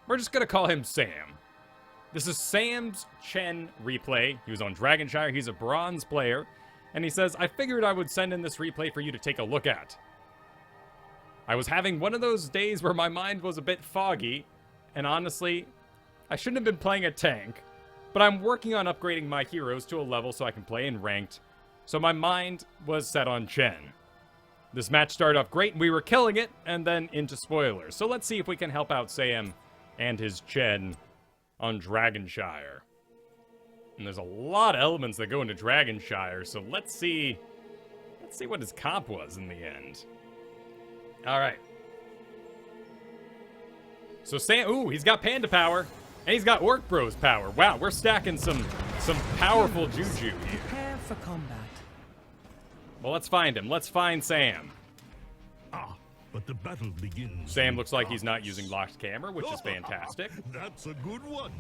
We're just going to call him Sam. This is Sam's Chen replay. He was on Dragonshire. He's a bronze player. And he says, I figured I would send in this replay for you to take a look at. I was having one of those days where my mind was a bit foggy. And honestly, I shouldn't have been playing a tank. But I'm working on upgrading my heroes to a level so I can play in ranked. So my mind was set on Chen. This match started off great and we were killing it. And then into spoilers. So let's see if we can help out Sam and his Chen on Dragonshire. And there's a lot of elements that go into Dragonshire, so let's see what his comp was in the end. Alright. So Sam, ooh, he's got Panda power, and he's got Orc Bros power. Wow, we're stacking some powerful juju here. Prepare for combat. Well, let's find him. Let's find Sam. But the battle begins. Sam looks like he's not using locked camera, which is fantastic. That's a good one.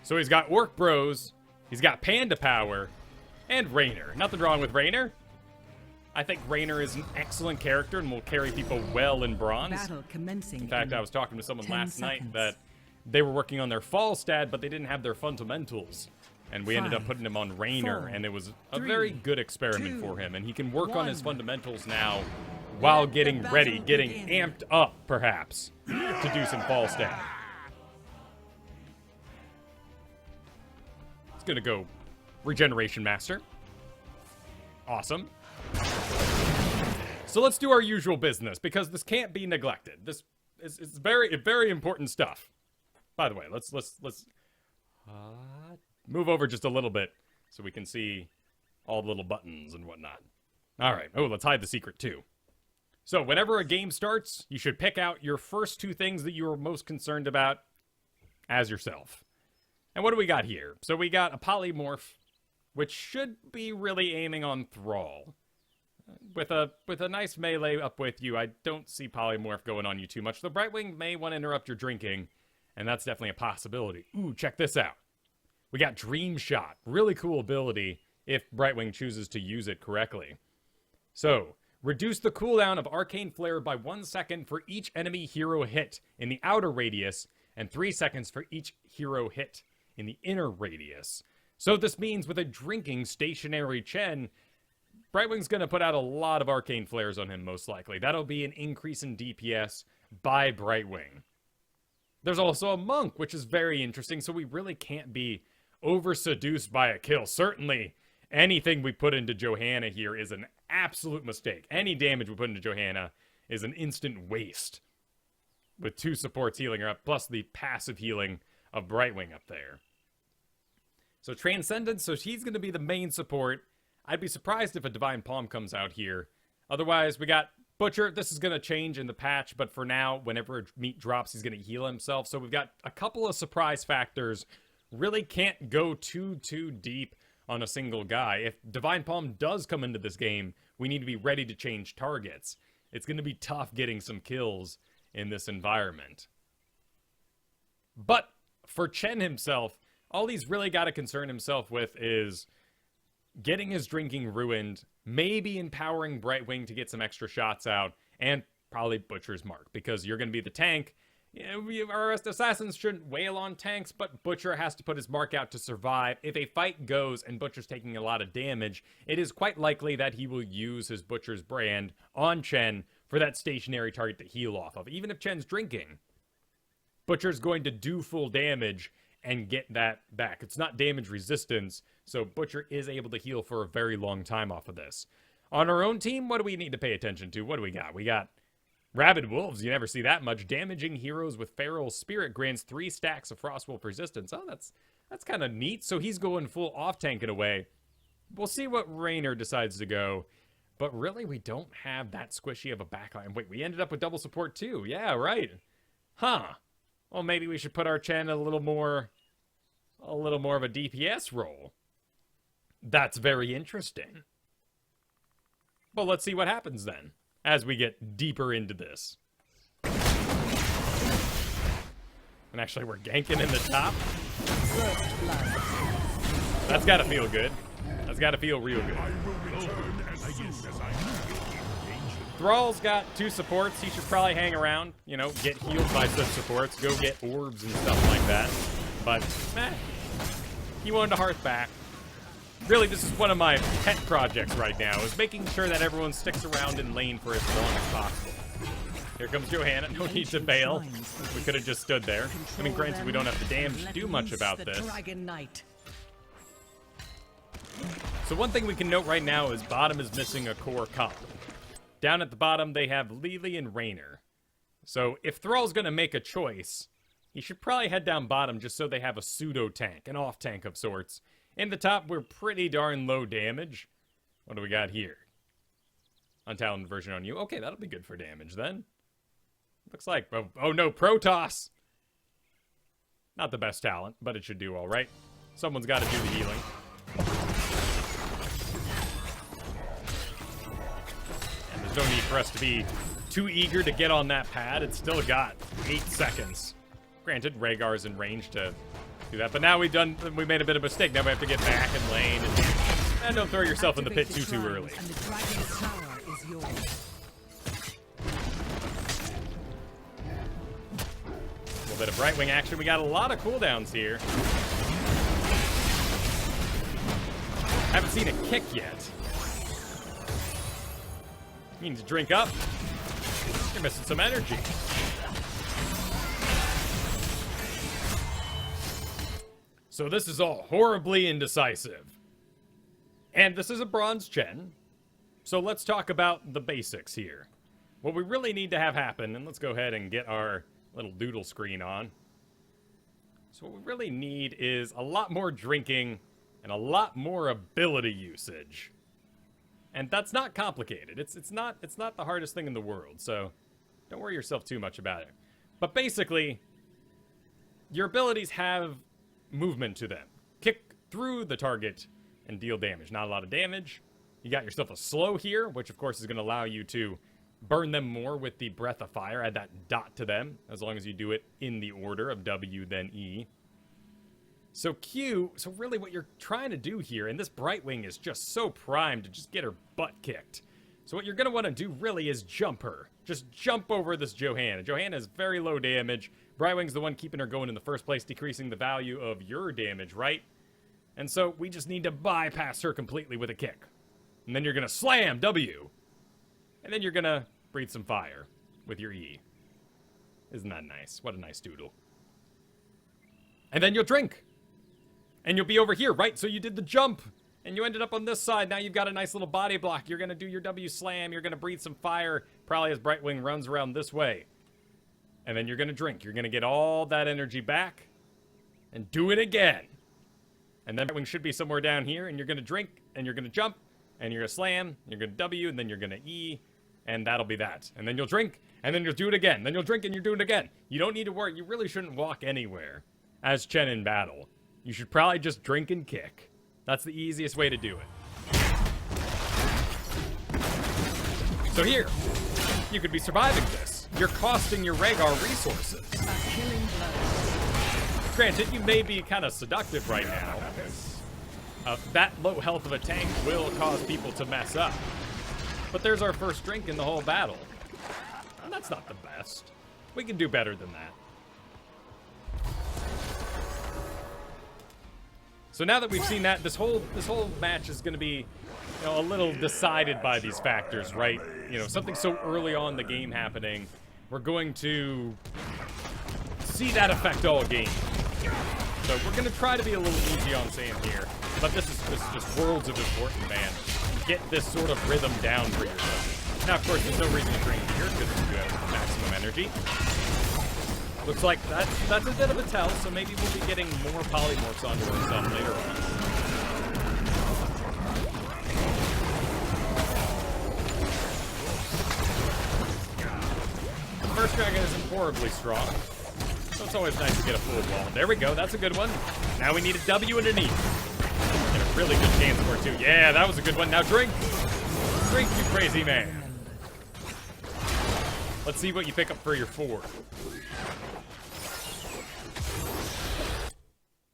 So he's got Orc Bros, he's got Panda power, and Raynor. Nothing wrong with Raynor. I think Raynor is an excellent character and will carry people well in bronze. Battle commencing. In fact, I was talking to someone last night seconds. that they were working on their fall stat, but they didn't have their fundamentals. And we ended up 5, putting him on Raynor, 4, and it was a 3, very good experiment 2, for him. And he can work on his 1. fundamentals now while getting ready, getting amped up, perhaps, to do some fall stat. It's gonna go Regeneration Master. Awesome. So let's do our usual business, because this can't be neglected. This is very important stuff. By the way, let's move over just a little bit so we can see all the little buttons and whatnot. All right. Oh, let's hide the secret too. So whenever a game starts, you should pick out your first two things that you are most concerned about as yourself. And what do we got here? So we got a polymorph, which should be really aiming on Thrall. With a nice melee up with you, I don't see polymorph going on you too much. The Brightwing may want to interrupt your drinking, and that's definitely a possibility. Ooh, check this out. We got Dream Shot. Really cool ability if Brightwing chooses to use it correctly. So, reduce the cooldown of Arcane Flare by 1 second for each enemy hero hit in the outer radius, and 3 seconds for each hero hit in the inner radius. So this means with a drinking stationary Chen, Brightwing's going to put out a lot of Arcane Flares on him, most likely. That'll be an increase in DPS by Brightwing. There's also a Monk, which is very interesting, so we really can't be over-seduced by a kill. Certainly, anything we put into Johanna here is an absolute mistake. Any damage we put into Johanna is an instant waste. With 2 supports healing her up, plus the passive healing of Brightwing up there. So Transcendence, so he's going to be the main support. I'd be surprised if a Divine Palm comes out here. Otherwise, we got Butcher. This is going to change in the patch, but for now, whenever meat drops, he's going to heal himself. So we've got a couple of surprise factors. Really can't go too deep on a single guy. If Divine Palm does come into this game, we need to be ready to change targets. It's going to be tough getting some kills in this environment. But for Chen himself, all he's really got to concern himself with is getting his drinking ruined, maybe empowering Brightwing to get some extra shots out, and probably Butcher's Mark, because you're going to be the tank. You know, our assassins shouldn't wail on tanks, but Butcher has to put his mark out to survive. If a fight goes and Butcher's taking a lot of damage, it is quite likely that he will use his Butcher's brand on Chen for that stationary target to heal off of. Even if Chen's drinking, Butcher's going to do full damage and get that back. It's not damage resistance, so Butcher is able to heal for a very long time off of this. On our own team, what do we need to pay attention to? What do we got? We got Rabid Wolves. You never see that much. Damaging heroes with Feral Spirit grants 3 stacks of Frostwolf resistance. Oh, that's kind of neat. So he's going full off-tank in a way. We'll see what Raynor decides to go. But really, we don't have that squishy of a backline. Wait, we ended up with double support too. Yeah, right. Huh. Well, maybe we should put our Chen a little more of a DPS role. That's very interesting. Well, let's see what happens then, as we get deeper into this. And actually, we're ganking in the top. That's gotta feel good. That's gotta feel real good. Thrall's got 2 supports. He should probably hang around, you know, get healed by such supports, go get orbs and stuff like that. But, he wanted to hearth back. Really, this is one of my pet projects right now, is making sure that everyone sticks around in lane for as long as possible. Here comes Johanna. No need to bail. We could have just stood there. I mean, granted, we don't have the damage to do much about this. So one thing we can note right now is bottom is missing a core comp. Down at the bottom, they have Lily and Raynor. So if Thrall's going to make a choice, he should probably head down bottom just so they have a pseudo-tank, an off-tank of sorts. In the top, we're pretty darn low damage. What do we got here? Untalented version on you. Okay, that'll be good for damage then. Looks like... Oh no, Protoss! Not the best talent, but it should do all right. Someone's got to do the healing. And there's no need for us to be too eager to get on that pad. It's still got 8 seconds. Granted, Rhaegar's in range to do that, but now we made a bit of a mistake. Now we have to get back in lane, and don't throw yourself in the pit too early. And the dragon's tower is yours. A little bit of Brightwing action. We got a lot of cooldowns here. Haven't seen a kick yet. You need to drink up. You're missing some energy. So this is all horribly indecisive. And this is a bronze Chen. So let's talk about the basics here. What we really need to have happen, and let's go ahead and get our little doodle screen on. So what we really need is a lot more drinking and a lot more ability usage. And that's not complicated. It's not the hardest thing in the world, so don't worry yourself too much about it. But basically, your abilities have movement to them. Kick through the target and deal damage. Not a lot of damage. You got yourself a slow here, which of course is going to allow you to burn them more with the breath of fire. Add that dot to them, as long as you do it in the order of W, then E. So so really what you're trying to do here, and this Brightwing is just so primed to just get her butt kicked. So what you're going to want to do really is jump her. Just jump over this Johanna. Johanna is very low damage. Brightwing's the one keeping her going in the first place, decreasing the value of your damage, right? And so we just need to bypass her completely with a kick. And then you're going to slam W. And then you're going to breathe some fire with your E. Isn't that nice? What a nice doodle. And then you'll drink. And you'll be over here, right? So you did the jump. And you ended up on this side. Now you've got a nice little body block. You're going to do your W slam. You're going to breathe some fire. Probably as Brightwing runs around this way. And then you're going to drink. You're going to get all that energy back. And do it again. And then Brightwing should be somewhere down here. And you're going to drink. And you're going to jump. And you're going to slam. You're going to W. And then you're going to E. And that'll be that. And then you'll drink. And then you'll do it again. Then you'll drink and you're doing it again. You don't need to worry. You really shouldn't walk anywhere as Chen in battle. You should probably just drink and kick. That's the easiest way to do it. So here, you could be surviving this. You're costing your Rhaegar resources. A killing blow. Granted, you may be kind of seductive right now. That low health of a tank will cause people to mess up. But there's our first drink in the whole battle. And that's not the best. We can do better than that. So now that we've seen that, this whole match is going to be, you know, a little decided by these factors, right? You know, something so early on in the game happening, we're going to see that affect all game. So we're going to try to be a little easy on Sam here, but this is just worlds of importance, man. Get this sort of rhythm down for yourself. Now, of course, there's no reason to drink here because you have maximum energy. Looks like that's a bit of a tell, so maybe we'll be getting more polymorphs onto ourselves later on. First dragon isn't horribly strong, so it's always nice to get a full wall. There we go, that's a good one. Now we need a W and an E. And a really good chance for it too. Yeah, that was a good one. Now drink! Drink, you crazy man! Let's see what you pick up for your 4.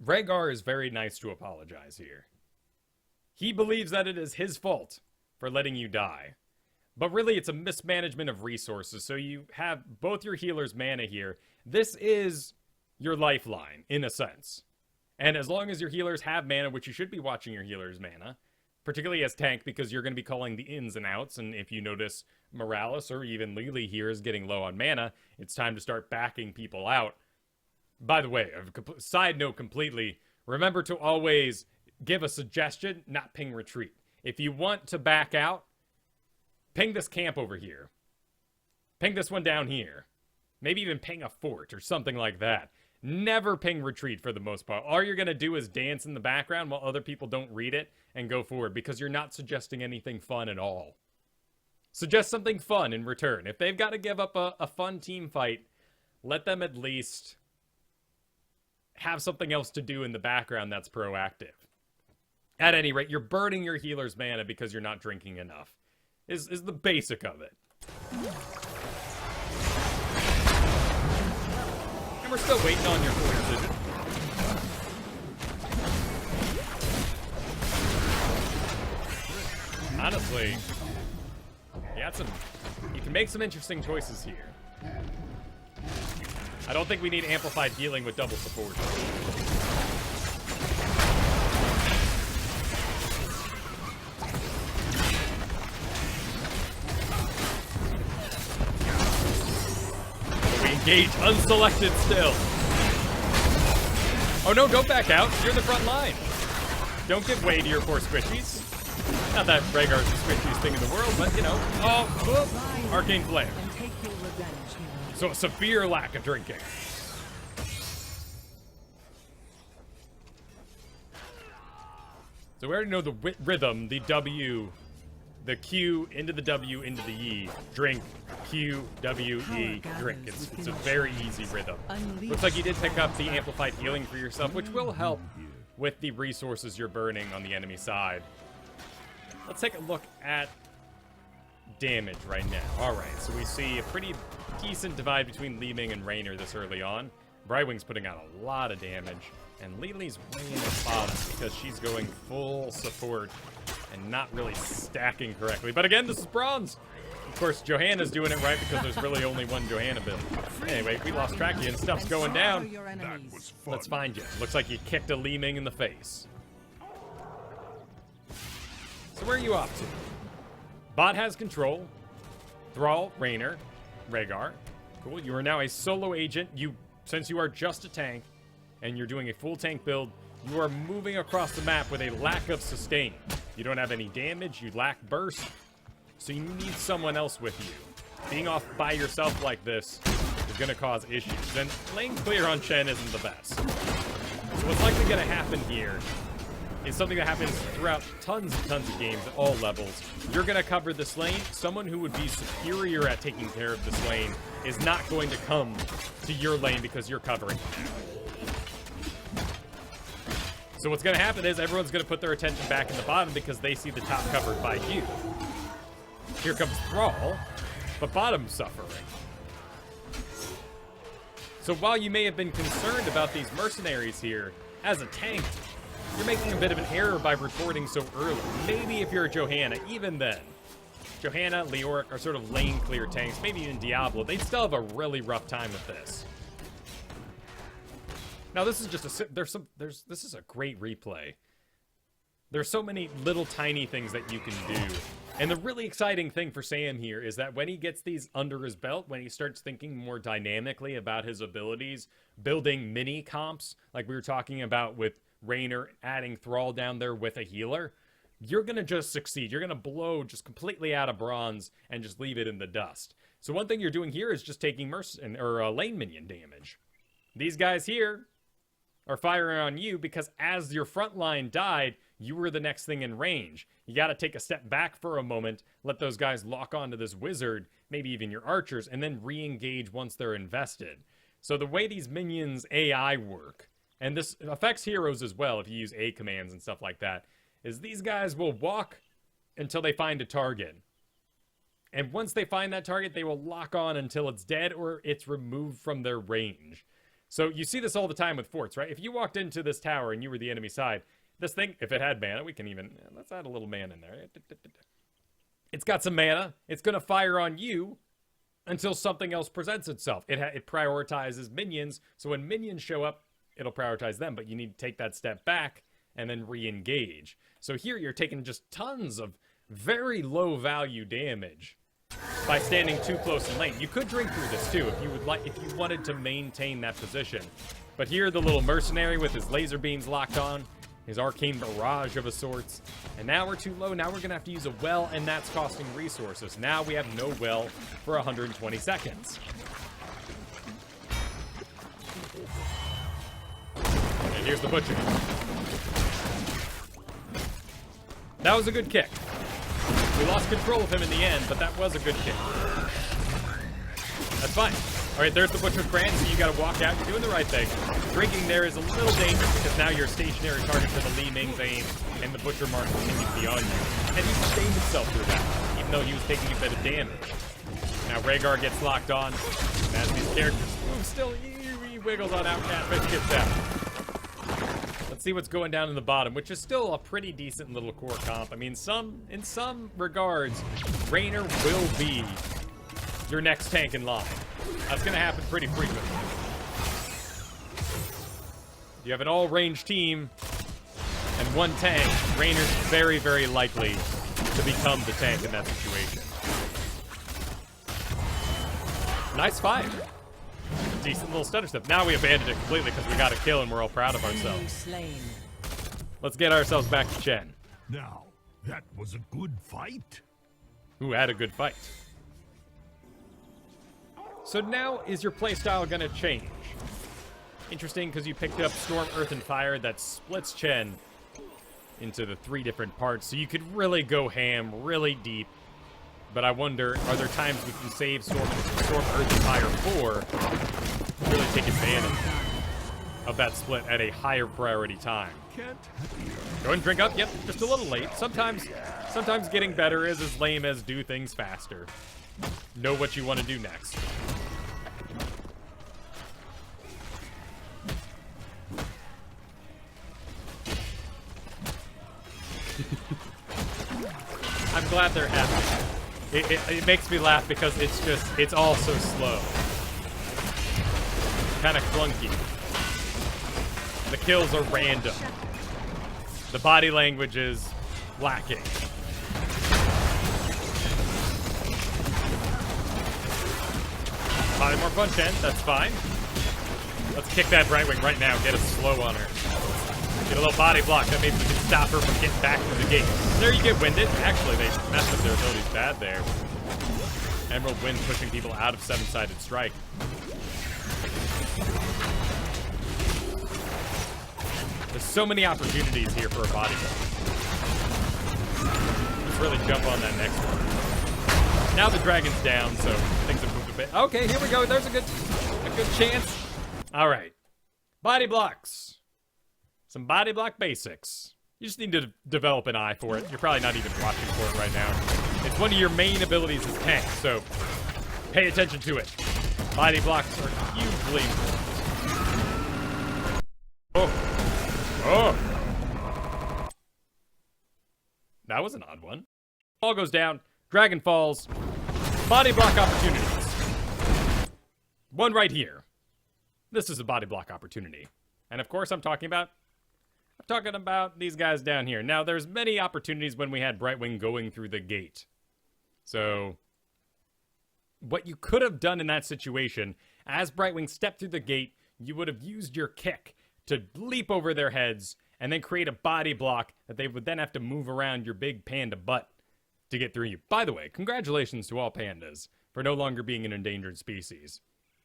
Rhaegar is very nice to apologize here. He believes that it is his fault for letting you die. But really, it's a mismanagement of resources. So you have both your healers' mana here. This is your lifeline, in a sense. And as long as your healers have mana, which you should be watching your healers' mana, particularly as tank, because you're going to be calling the ins and outs. And if you notice Morales or even Lily here is getting low on mana, it's time to start backing people out. By the way, a side note completely, remember to always give a suggestion, not ping retreat. If you want to back out, ping this camp over here. Ping this one down here. Maybe even ping a fort or something like that. Never ping retreat for the most part. All you're going to do is dance in the background while other people don't read it and go forward because you're not suggesting anything fun at all. Suggest something fun in return. If they've got to give up a fun team fight, let them at least have something else to do in the background that's proactive. At any rate, you're burning your healer's mana because you're not drinking enough. Is the basic of it. And we're still waiting on your decision. Honestly, you can make some interesting choices here. I don't think we need amplified healing with double support. We engage unselected still. Oh no, don't back out. You're the front line. Don't give way to your poor squishies. Not that Rhaegar's the squishiest thing in the world, but you know. Oh, whoop. Arcane Flare. So a severe lack of drinking. So we already know the rhythm, the W, the Q into the W into the E. Drink, Q, W, E, drink. It's a very easy rhythm. Looks like you did pick up the amplified healing for yourself, which will help with the resources you're burning on the enemy side. Let's take a look at damage right now. Alright, so we see a pretty decent divide between Li Ming and Raynor this early on. Brightwing's putting out a lot of damage, and Lily's way in the bottom because she's going full support and not really stacking correctly. But again, this is bronze. Of course, Johanna's doing it right because there's really only one Johanna build. Anyway, we lost track of you and stuff's going down. That was fun. Let's find you. Looks like you kicked a Li Ming in the face. So where are you off to? Bot has control. Thrall, Raynor, Rhaegar. Cool. You are now a solo agent. Since you are just a tank and you're doing a full tank build, you are moving across the map with a lack of sustain. You don't have any damage. You lack burst. So you need someone else with you. Being off by yourself like this is going to cause issues. And playing clear on Chen isn't the best. So what's likely going to happen here is something that happens throughout tons and tons of games at all levels. You're going to cover this lane. Someone who would be superior at taking care of this lane is not going to come to your lane because you're covering it. So what's going to happen is everyone's going to put their attention back in the bottom because they see the top covered by you. Here comes Thrall, but bottom's suffering. So while you may have been concerned about these mercenaries here, as a tank, you're making a bit of an error by reporting so early. Maybe if you're a Johanna, even then. Johanna, Leoric are sort of lane clear tanks, maybe even Diablo. They'd still have a really rough time with this. Now this is just this is a great replay. There's so many little tiny things that you can do. And the really exciting thing for Sam here is that when he gets these under his belt, when he starts thinking more dynamically about his abilities, building mini comps, like we were talking about with Raynor adding Thrall down there with a healer, you're going to just succeed. You're going to blow just completely out of bronze and just leave it in the dust. So one thing you're doing here is just taking lane minion damage. These guys here are firing on you because as your front line died, you were the next thing in range. You got to take a step back for a moment, let those guys lock onto this wizard, maybe even your archers, and then re-engage once they're invested. So the way these minions AI work, and this affects heroes as well if you use A commands and stuff like that, is these guys will walk until they find a target. And once they find that target, they will lock on until it's dead or it's removed from their range. So you see this all the time with forts, right? If you walked into this tower and you were the enemy side, this thing, if it had mana, we can even, let's add a little mana in there. It's got some mana. It's going to fire on you until something else presents itself. It prioritizes minions, so when minions show up, it'll prioritize them, but you need to take that step back and then re-engage. So here you're taking just tons of very low value damage by standing too close in lane. You could drink through this too if you wanted to maintain that position. But here the little mercenary with his laser beams locked on, his arcane barrage of a sorts. And now we're too low. Now we're going to have to use a well, and that's costing resources. Now we have no well for 120 seconds. And here's the butcher. That was a good kick. We lost control of him in the end, but that was a good kick. That's fine. All right, there's the Butcher's Brand, so you got to walk out. You're doing the right thing. Drinking there is a little dangerous because now you're a stationary target for the Li Ming's aim, and the Butcher Mark continues beyond you. And he sustained himself through that, even though he was taking a bit of damage. Now Rhaegar gets locked on, and as these characters move still, he wiggles on out, Catfish gets out. Let's see what's going down in the bottom, which is still a pretty decent little core comp. I mean, in some regards, Raynor will be your next tank in line. That's going to happen pretty frequently. You have an all-range team and one tank. Raynor's very, very likely to become the tank in that situation. Nice fight. Decent little stutter step. Now we abandoned it completely because we got a kill and we're all proud of ourselves. Let's get ourselves back to Chen. Now, that was a good fight. Who had a good fight. So now, is your playstyle going to change? Interesting, because you picked up Storm, Earth, and Fire that splits Chen into the 3 different parts, so you could really go ham, really deep. But I wonder, are there times we can save Storm, Earth, and Fire for really take advantage of that split at a higher priority time? Go ahead and drink up. Yep, just a little late. Sometimes getting better is as lame as do things faster. Know what you want to do next. I'm glad they're happy. It makes me laugh because it's all so slow. Kind of clunky. The kills are random. The body language is lacking. Probably more fun, Chen. That's fine. Let's kick that Brightwing right now. Get a slow on her. Get a little body block. That means we can stop her from getting back through the gate. There you get winded. Actually, they messed up their abilities bad there. Emerald Wind pushing people out of 7-sided strike. There's so many opportunities here for a body block. Let's really jump on that next one. Now the dragon's down, so things have moved a bit. Okay, here we go. There's a good chance. All right. Body blocks. Some body block basics. You just need to develop an eye for it. You're probably not even watching for it right now. It's one of your main abilities as tank, so pay attention to it. Body blocks are hugely... Oh! That was an odd one. Ball goes down. Dragon falls. Body block opportunities. One right here. This is a body block opportunity. And of course I'm talking about these guys down here. Now, there's many opportunities when we had Brightwing going through the gate. So, what you could have done in that situation, as Brightwing stepped through the gate, you would have used your kick to leap over their heads and then create a body block that they would then have to move around your big panda butt to get through you. By the way, congratulations to all pandas for no longer being an endangered species.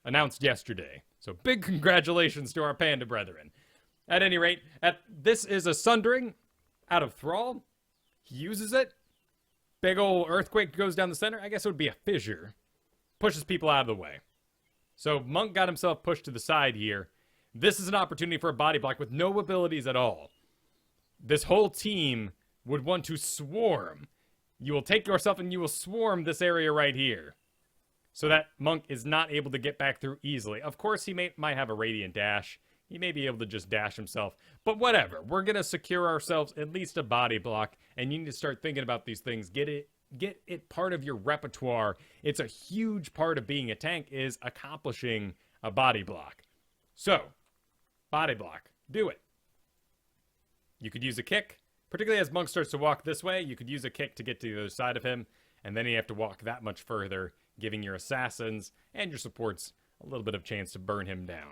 Announced yesterday. So big congratulations to our panda brethren. At any rate, this is a Sundering out of Thrall. He uses it. Big ol' earthquake goes down the center. I guess it would be a fissure. Pushes people out of the way. So Monk got himself pushed to the side here. This is an opportunity for a body block with no abilities at all. This whole team would want to swarm. You will take yourself and you will swarm this area right here. So that Monk is not able to get back through easily. Of course, he might have a Radiant Dash. He may be able to just dash himself. But whatever. We're going to secure ourselves at least a body block. And you need to start thinking about these things. Get get it part of your repertoire. It's a huge part of being a tank is accomplishing a body block. So, body block. Do it. You could use a kick. Particularly as Monk starts to walk this way, you could use a kick to get to the other side of him, and then you have to walk that much further, giving your assassins and your supports a little bit of chance to burn him down.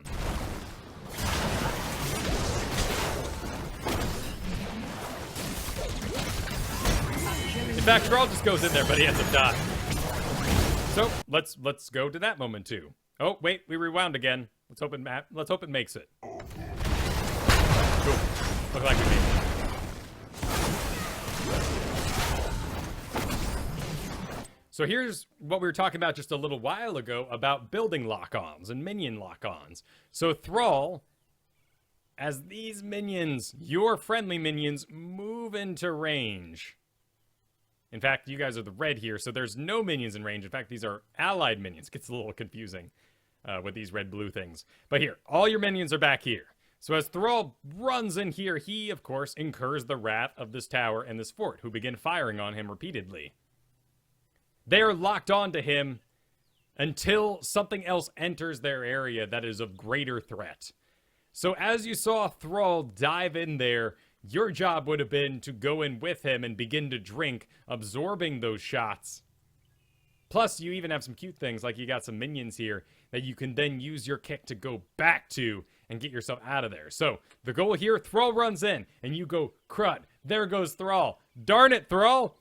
In fact, Thrall just goes in there, but he ends up dying. So let's go to that moment too. Oh wait, we rewound again. Let's hope it makes it. Cool. Look like we made it. So here's what we were talking about just a little while ago about building lock-ons and minion lock-ons. So Thrall, as these minions, your friendly minions, move into range. In fact, you guys are the red here, so there's no minions in range. In fact, these are allied minions. It gets a little confusing with these red-blue things. But here, all your minions are back here. So as Thrall runs in here, he, of course, incurs the wrath of this tower and this fort, who begin firing on him repeatedly. They are locked onto him until something else enters their area that is of greater threat. So as you saw Thrall dive in there, your job would have been to go in with him and begin to drink, absorbing those shots. Plus, you even have some cute things, like you got some minions here that you can then use your kick to go back to and get yourself out of there. So, the goal here, Thrall runs in, and you go, crud, there goes Thrall. Darn it, Thrall!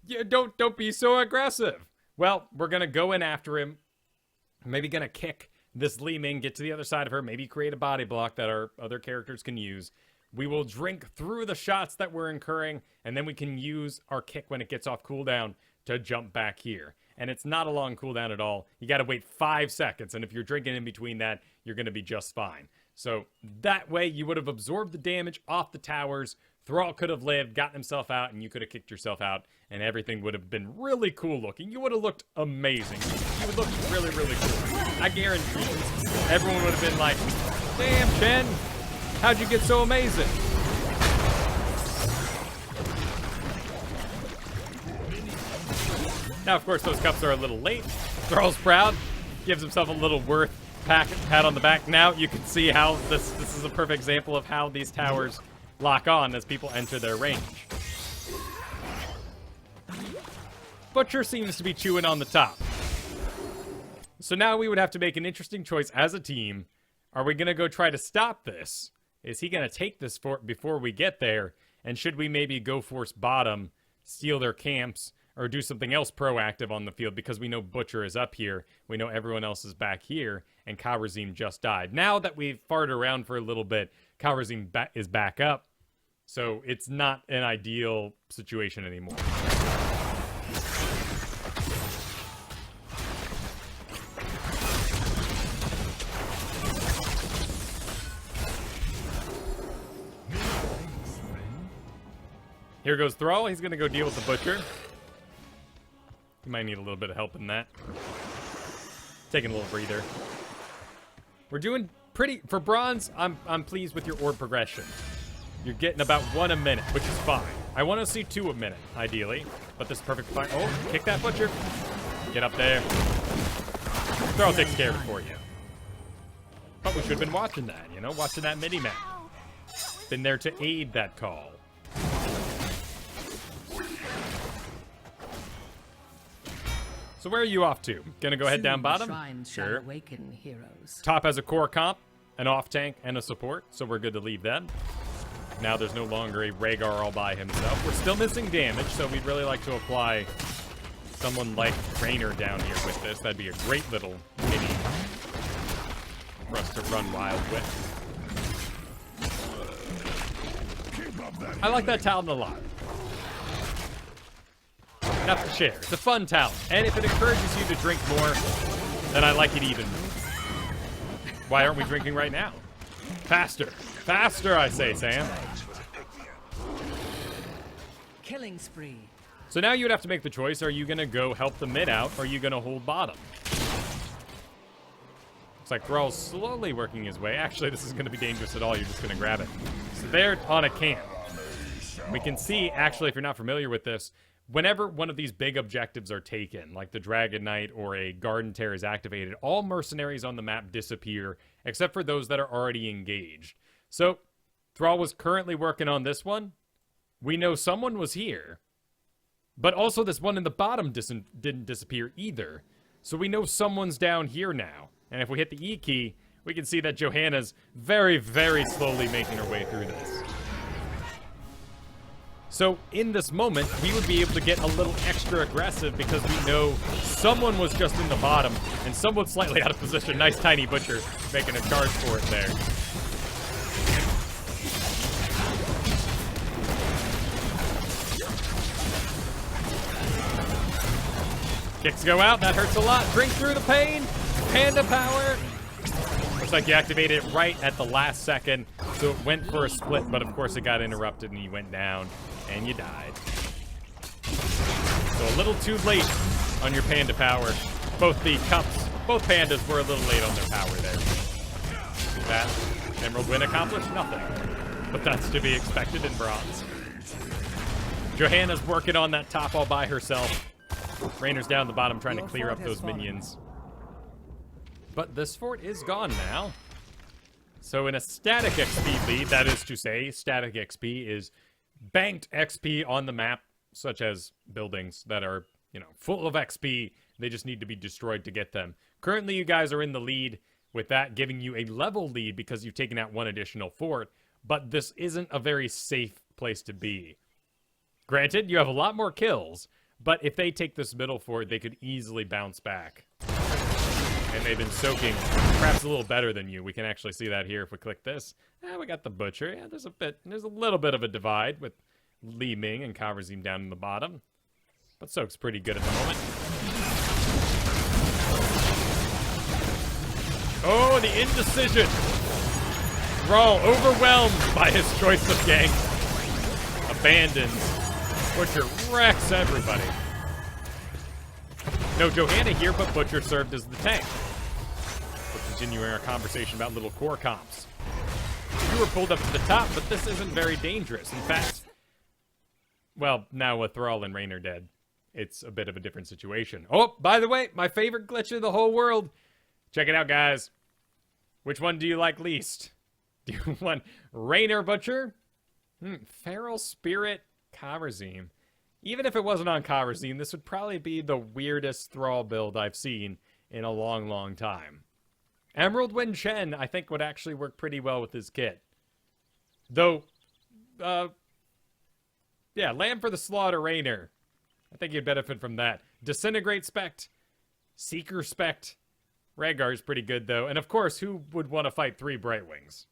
Yeah, don't be so aggressive. Well, we're going to go in after him. Maybe going to kick this Li Ming, get to the other side of her, maybe create a body block that our other characters can use. We will drink through the shots that we're incurring, and then we can use our kick when it gets off cooldown to jump back here. And it's not a long cooldown at all. You got to wait 5 seconds, and if you're drinking in between that, you're going to be just fine. So that way, you would have absorbed the damage off the towers. Thrall could have lived, gotten himself out, and you could have kicked yourself out, and everything would have been really cool looking. You would have looked amazing. You would look really, really cool. I guarantee you, everyone would have been like, damn, Chen, how'd you get so amazing? Now, of course, those cups are a little late. Thrall's proud, gives himself a little worth pat on the back. Now you can see how this is a perfect example of how these towers lock on as people enter their range. Butcher seems to be chewing on the top. So now we would have to make an interesting choice as a team. Are we going to go try to stop this? Is he going to take this fort before we get there? And should we maybe go force bottom, steal their camps, or do something else proactive on the field? Because we know Butcher is up here. We know everyone else is back here. And Khwarazim just died. Now that we've farted around for a little bit, Khwarazim is back up. So it's not an ideal situation anymore. Here goes Thrall. He's going to go deal with the Butcher. He might need a little bit of help in that. Taking a little breather. We're doing pretty... For bronze, I'm pleased with your orb progression. You're getting about 1 a minute, which is fine. I want to see 2 a minute, ideally. But this is perfectly fine. Oh, kick that Butcher. Get up there. Thrall takes care of it for you. But we should have been watching that, you know? Watching that mini-map. Been there to aid that call. So where are you off to? Gonna go head down bottom? Sure. Awaken heroes. Top has a core comp, an off tank, and a support, so we're good to leave them. Now there's no longer a Rhaegar all by himself. We're still missing damage, so we'd really like to apply someone like Trainer down here with this. That'd be a great little mini for us to run wild with. I like that talent a lot. Enough to share. It's a fun talent. And if it encourages you to drink more, then I like it even. Why aren't we drinking right now? Faster. Faster, I say, Sam. Killing spree. So now you would have to make the choice. Are you going to go help the mid out, or are you going to hold bottom? Looks like Thrall's slowly working his way. Actually, this isn't going to be dangerous at all. You're just going to grab it. So they're on a camp. We can see, actually, if you're not familiar with this, whenever one of these big objectives are taken, like the Dragon Knight or a Garden Tear is activated, all mercenaries on the map disappear, except for those that are already engaged. So, Thrall was currently working on this one. We know someone was here. But also this one in the bottom didn't disappear either. So we know someone's down here now. And if we hit the E key, we can see that Johanna's very, very slowly making her way through this. So in this moment, we would be able to get a little extra aggressive because we know someone was just in the bottom and someone slightly out of position. Nice tiny butcher making a charge for it there. Kicks go out, that hurts a lot. Drink through the pain. Panda power. Looks like you activated it right at the last second. So it went for a split, but of course it got interrupted and you went down and you died. So a little too late on your panda power. Both the cups, both pandas were a little late on their power there. See that? Emerald win accomplished? Nothing. But that's to be expected in bronze. Johanna's working on that top all by herself. Rainer's down the bottom trying to clear up those minions. But this fort is gone now. So in a static XP lead, that is to say, static XP is banked XP on the map, such as buildings that are, you know, full of XP. They just need to be destroyed to get them. Currently, you guys are in the lead, with that giving you a level lead because you've taken out one additional fort. But this isn't a very safe place to be. Granted, you have a lot more kills. But if they take this middle fort, they could easily bounce back. And they've been soaking perhaps a little better than you. We can actually see that here if we click this. We got the butcher. Yeah, there's a little bit of a divide with Li Ming and Karazim down in the bottom. But Soak's pretty good at the moment. Oh, the indecision. Thrall overwhelmed by his choice of ganks. Abandons. Butcher wrecks everybody. No Johanna here, but Butcher served as the tank. We're continuing our conversation about little core comps. You were pulled up to the top, but this isn't very dangerous. In fact, well, now with Thrall and Rainer dead, it's a bit of a different situation. Oh, by the way, my favorite glitch in the whole world. Check it out, guys. Which one do you like least? Do you want Rainer Butcher? Feral Spirit Karazim. Even if it wasn't on Karazim, this would probably be the weirdest Thrall build I've seen in a long, long time. Emerald Wind Chen, I think, would actually work pretty well with his kit. Though, yeah, Lamb for the Slaughter Rainer. I think you'd benefit from that. Disintegrate Spect. Seeker Spect. Rhaegar's pretty good, though. And, of course, who would want to fight 3 Brightwings?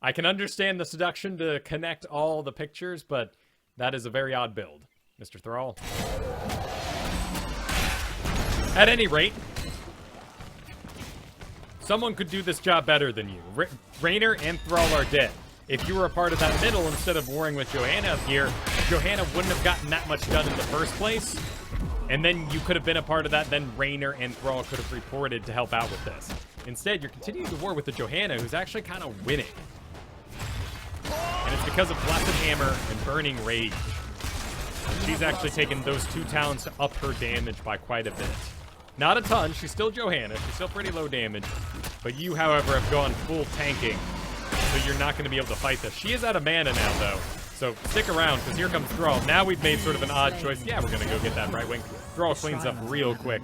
I can understand the seduction to connect all the pictures, but that is a very odd build, Mr. Thrall. At any rate, someone could do this job better than you. Rainer and Thrall are dead. If you were a part of that middle instead of warring with Johanna up here, Johanna wouldn't have gotten that much done in the first place. And then you could have been a part of that, then Rainer and Thrall could have reported to help out with this. Instead, you're continuing to war with the Johanna, who's actually kind of winning. And it's because of Blessed Hammer and Burning Rage. She's actually taken those 2 talents to up her damage by quite a bit. Not a ton, she's still Johanna, she's still pretty low damage. But you, however, have gone full tanking, so you're not going to be able to fight this. She is out of mana now, though. So stick around, because here comes Thrall. Now we've made sort of an odd choice. Yeah, we're going to go get that right wing. Thrall cleans up real quick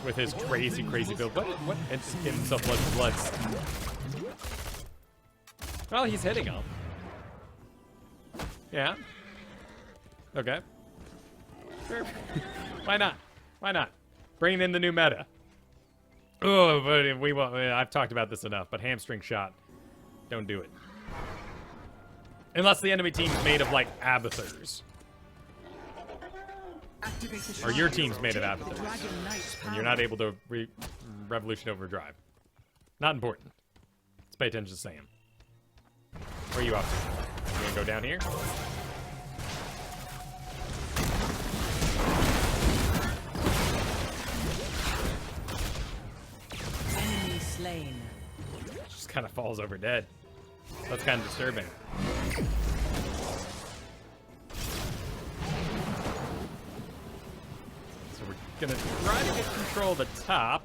with his crazy, crazy build. What? It's getting himself bloods. Well, he's hitting him. Yeah. Okay. Sure. Why not? Why not? Bringing in the new meta. Oh, but we won't. I've talked about this enough, but hamstring shot. Don't do it. Unless the enemy team's made of, like, Abathurs. Or your team's made of Abathurs. And you're not able to Revolution Overdrive. Not important. Let's pay attention to Sam. Where are you off to? You gonna go down here? Enemy slain. Just kind of falls over dead. That's kind of disturbing. gonna try to get control of the top.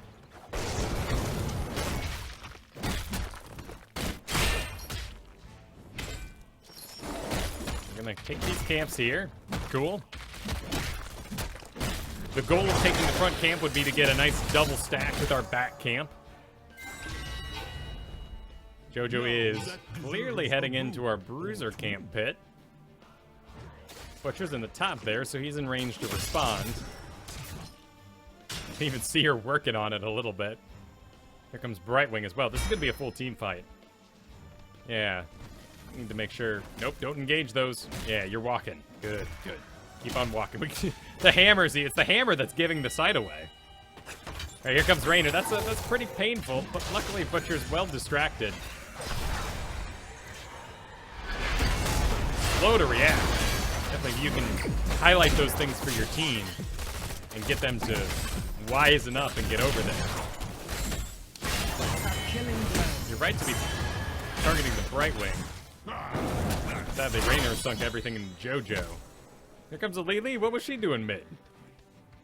We're gonna take these camps here. Cool. The goal of taking the front camp would be to get a nice double stack with our back camp. Jojo is clearly heading into our bruiser camp pit. Butcher's in the top there, so he's in range to respond. Can even see her working on it a little bit. Here comes Brightwing as well. This is going to be a full team fight. Yeah. Need to make sure. Nope, don't engage those. Yeah, you're walking. Good, good. Keep on walking. The hammer's it's the hammer that's giving the sight away. All right, here comes Rainer. That's pretty painful, but luckily Butcher's well distracted. Slow to react. Definitely, you can highlight those things for your team and get them to wisen up and get over there. You're right to be targeting the Brightwing. Sadly, Rainer sunk everything in JoJo. Here comes a Lily. What was she doing mid?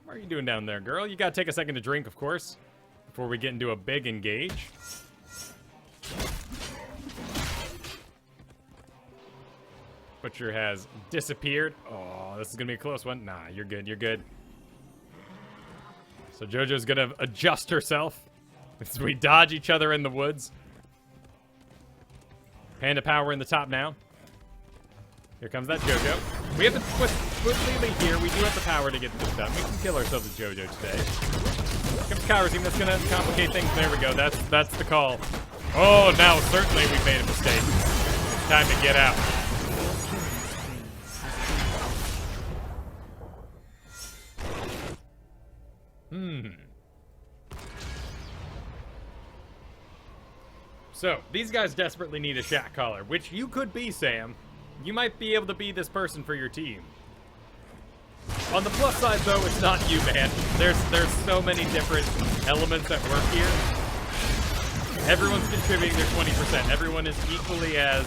What are you doing down there, girl? You gotta take a second to drink, of course, before we get into a big engage. Butcher has disappeared. Oh, this is gonna be a close one. Nah, you're good, you're good. So JoJo's gonna adjust herself as we dodge each other in the woods. Panda power in the top now. Here comes that JoJo. We have to put Lily here. We do have the power to get this done. We can kill ourselves with JoJo today. Here comes Kyra team. That's gonna complicate things. There we go. That's the call. Oh, now certainly we made a mistake. It's time to get out. So, these guys desperately need a shot caller, which you could be, Sam. You might be able to be this person for your team. On the plus side, though, it's not you, man. There's so many different elements at work here. Everyone's contributing their 20%. Everyone is equally as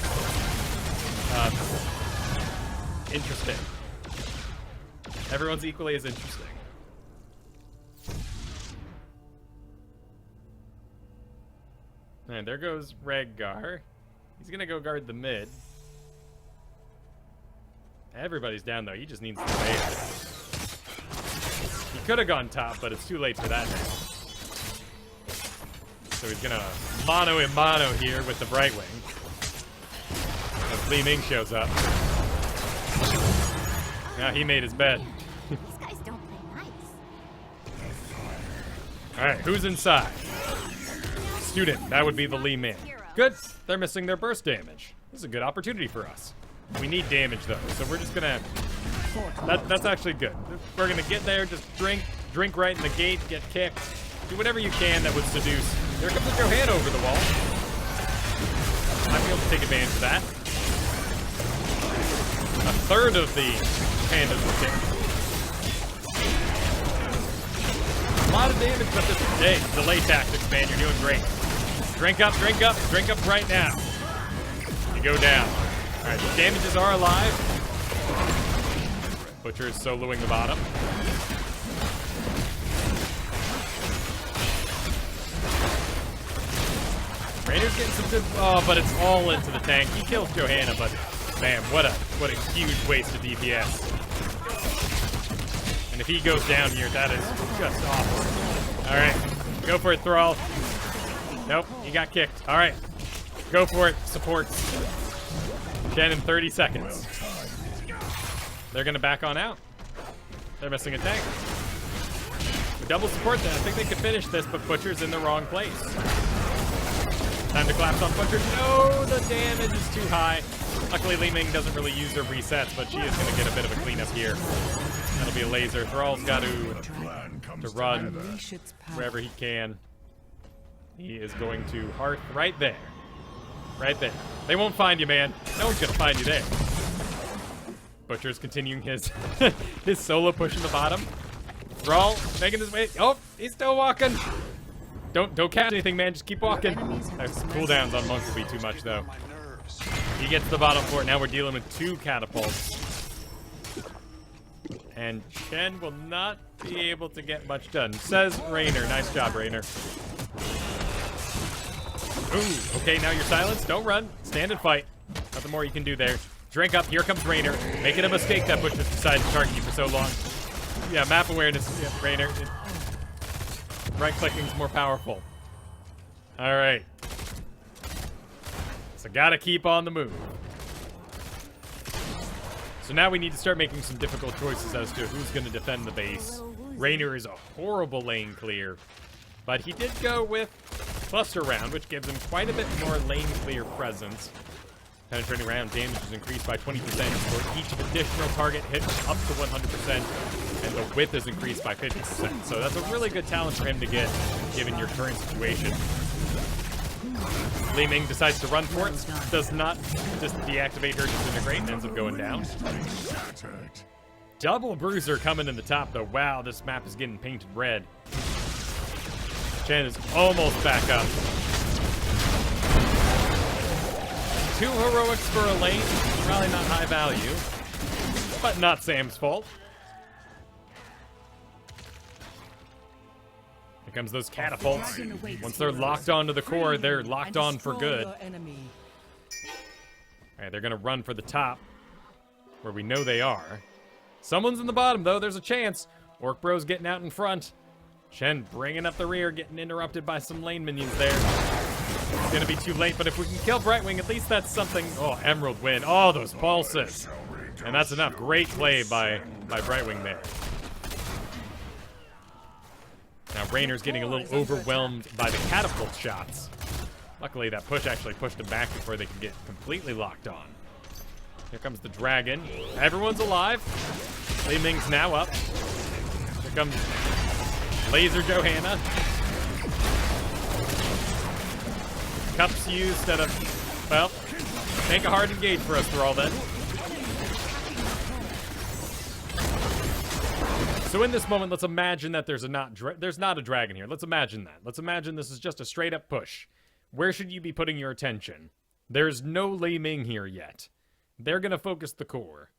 interesting. Everyone's equally as interesting. And there goes Rhaegar. He's gonna go guard the mid. Everybody's down though. He just needs to wait. He could have gone top, but it's too late for that now. So he's gonna mano a mano here with the Brightwing. As Li Ming shows up. Now he made his bed. These guys don't play nice. Alright, who's inside? Student, that would be the Li Ming. Good, they're missing their burst damage. This is a good opportunity for us. We need damage though, so we're just gonna... That's actually good. We're gonna get there, just drink right in the gate, get kicked. Do whatever you can that would seduce. There comes a Johanna over the wall. Might be able to take advantage of that. A third of the pandas were kicked. A lot of damage, but this is, hey, delay tactics, man. You're doing great. Drink up right now. You go down. All right, the damages are alive. Butcher is soloing the bottom. Rainer's getting some good, oh, but it's all into the tank. He kills Johanna, but man, what a huge waste of DPS. And if he goes down here, that is just awful. All right, go for it, Thrall. Nope, he got kicked. All right, go for it, supports. Chen in 30 seconds. They're gonna back on out. They're missing a tank. We double support that. I think they could finish this, but Butcher's in the wrong place. Time to collapse on Butcher. No, the damage is too high. Luckily, Li Ming doesn't really use her resets, but she is going to get a bit of a cleanup here. That'll be a laser. Thrall's got to run wherever he can. He is going to hearth right there. Right there. They won't find you, man. No one's going to find you there. Butcher's continuing his his solo push in the bottom. Thrall making his way. Oh, he's still walking. Don't catch anything, man. Just keep walking. Cooldowns on Monk will be too much, though. He gets the bottom fort. Now we're dealing with 2 catapults. And Chen will not be able to get much done. Says Raynor. Nice job, Raynor. Ooh, okay, now you're silenced. Don't run. Stand and fight. Nothing more you can do there. Drink up. Here comes Raynor. Making a mistake that Butch just decided to target you for so long. Yeah, map awareness. Yeah, Raynor. Right-clicking's more powerful. All right. So gotta keep on the move. So now we need to start making some difficult choices as to who's going to defend the base. Raynor is a horrible lane clear, but he did go with Buster Round, which gives him quite a bit more lane clear presence. Penetrating round damage is increased by 20% for each additional target hit up to 100%, and the width is increased by 50%. So that's a really good talent for him to get, given your current situation. Li Ming decides to run for it, does not just deactivate her disintegrate, and ends up going down. Double bruiser coming in the top, though. Wow, this map is getting painted red. Chen is almost back up. 2 heroics for a lane, probably not high value, but not Sam's fault. Here comes those catapults. Once they're locked onto the core, they're locked on for good. All right, they're going to run for the top, where we know they are. Someone's in the bottom, though. There's a chance. Orc Bro's getting out in front. Chen bringing up the rear, getting interrupted by some lane minions there. It's going to be too late, but if we can kill Brightwing, at least that's something. Oh, Emerald win. Oh, those pulses. And that's enough. Great play by Brightwing there. Now, Raynor's getting a little overwhelmed by the catapult shots. Luckily, that push actually pushed him back before they could get completely locked on. Here comes the dragon. Everyone's alive. Li Ming's now up. Here comes Laser Johanna. Cups used instead of, well, make a hard engage for us, Thrall, then. So in this moment, let's imagine that there's not a dragon here. Let's imagine that. Let's imagine this is just a straight-up push. Where should you be putting your attention? There's no Li Ming here yet. They're going to focus the core.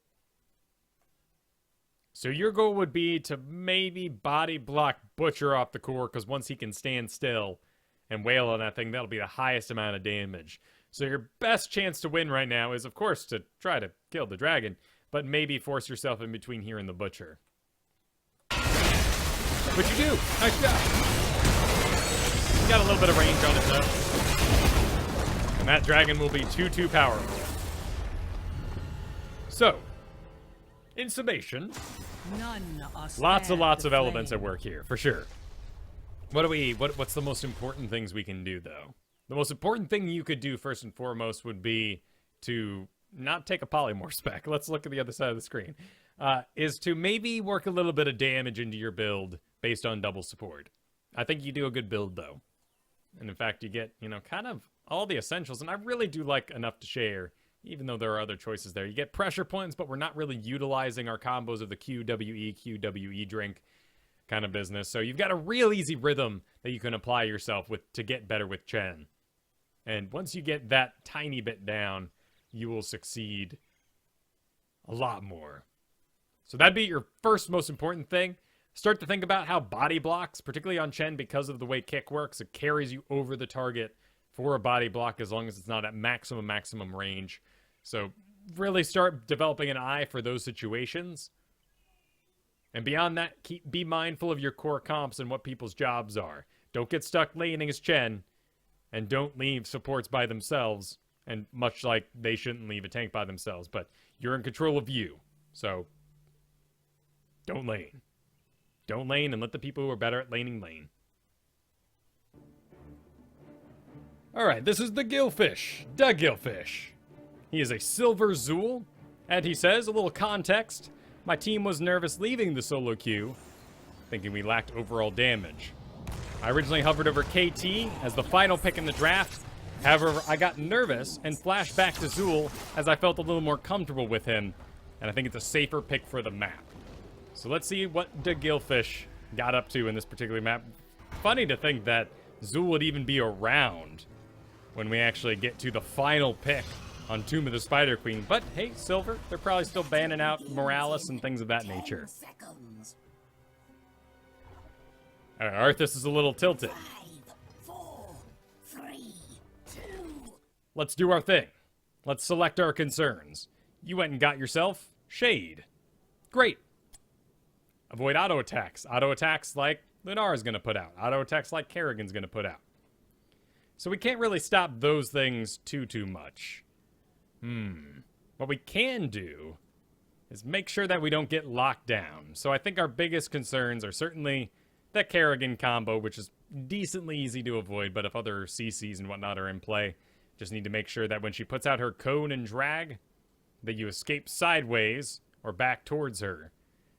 So your goal would be to maybe body block Butcher off the core, because once he can stand still and wail on that thing, that'll be the highest amount of damage. So your best chance to win right now is, of course, to try to kill the dragon, but maybe force yourself in between here and the Butcher. What you do? Nice job. Got a little bit of range on it, though. And that dragon will be too powerful. So, in summation, lots of elements at work here, for sure. What's the most important things we can do, though? The most important thing you could do, first and foremost, would be to not take a polymorph spec. Let's look at the other side of the screen. Is to maybe work a little bit of damage into your build based on double support. I think you do a good build, though. And in fact, you get, kind of all the essentials. And I really do like enough to share, even though there are other choices there. You get pressure points, but we're not really utilizing our combos of the QWE drink kind of business. So you've got a real easy rhythm that you can apply yourself with to get better with Chen. And once you get that tiny bit down, you will succeed a lot more. So that'd be your first most important thing. Start to think about how body blocks, particularly on Chen, because of the way kick works, it carries you over the target for a body block as long as it's not at maximum range. So really start developing an eye for those situations. And beyond that, be mindful of your core comps and what people's jobs are. Don't get stuck laning as Chen, and don't leave supports by themselves, and much like they shouldn't leave a tank by themselves, but you're in control of you. So don't lane. Don't lane, and let the people who are better at laning lane. Alright, this is the Gillfish. The Gillfish. He is a silver Zuul, and he says, a little context, my team was nervous leaving the solo queue, thinking we lacked overall damage. I originally hovered over KT as the final pick in the draft. However, I got nervous and flashed back to Zuul as I felt a little more comfortable with him, and I think it's a safer pick for the map. So let's see what the Gillfish got up to in this particular map. Funny to think that Zuul would even be around when we actually get to the final pick on Tomb of the Spider Queen. But hey, Silver, they're probably still banning out Morales and things of that nature. Alright, Arthas is a little tilted. 5, 4, 3, 2. Let's do our thing. Let's select our concerns. You went and got yourself Shade. Great. Avoid auto attacks. Auto attacks like Lunara's going to put out. Auto attacks like Kerrigan's going to put out. So we can't really stop those things too much. What we can do is make sure that we don't get locked down. So I think our biggest concerns are certainly that Kerrigan combo, which is decently easy to avoid, but if other CCs and whatnot are in play, just need to make sure that when she puts out her cone and drag, that you escape sideways or back towards her,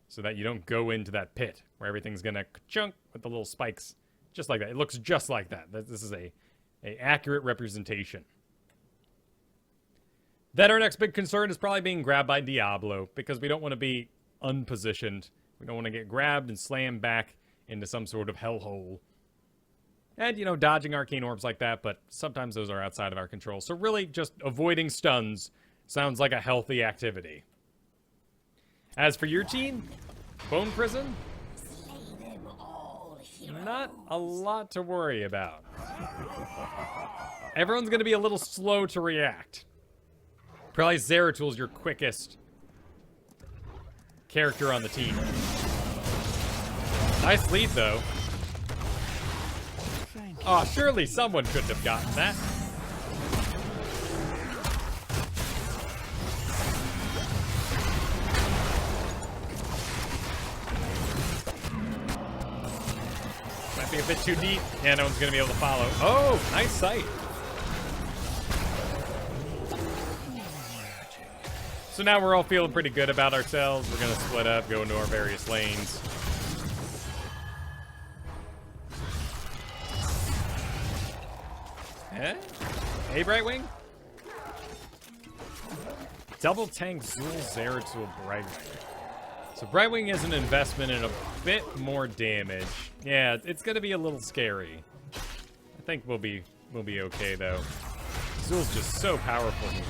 so that you don't go into that pit where everything's gonna chunk with the little spikes, just like that. It looks just like that. This is a accurate representation. Then our next big concern is probably being grabbed by Diablo, because we don't want to be unpositioned. We don't want to get grabbed and slammed back into some sort of hellhole. And, you know, dodging arcane orbs like that, but sometimes those are outside of our control. So really, just avoiding stuns sounds like a healthy activity. As for your team, Bone Prison, not a lot to worry about. Everyone's going to be a little slow to react. Probably Zeratul is your quickest character on the team. Nice lead, though. Oh, surely someone couldn't have gotten that. Might be a bit too deep. Yeah, no one's going to be able to follow. Oh, nice sight. So now we're all feeling pretty good about ourselves. We're going to split up, go into our various lanes. Eh? Hey, Brightwing? Double tank Zuul Zeratul Brightwing. So Brightwing is an investment in a bit more damage. Yeah, it's gonna be a little scary. I think we'll be okay though. Zuul's just so powerful here.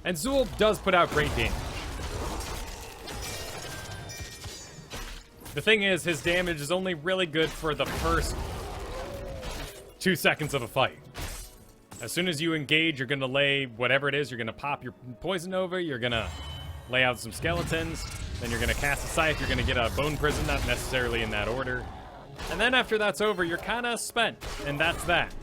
And Zuul does put out great damage. The thing is, his damage is only really good for the first 2 seconds of a fight. As soon as you engage, you're gonna lay whatever it is. You're gonna pop your poison over. You're gonna lay out some skeletons. Then you're gonna cast a scythe. You're gonna get a bone prison, not necessarily in that order. And then after that's over, you're kind of spent, and that's that.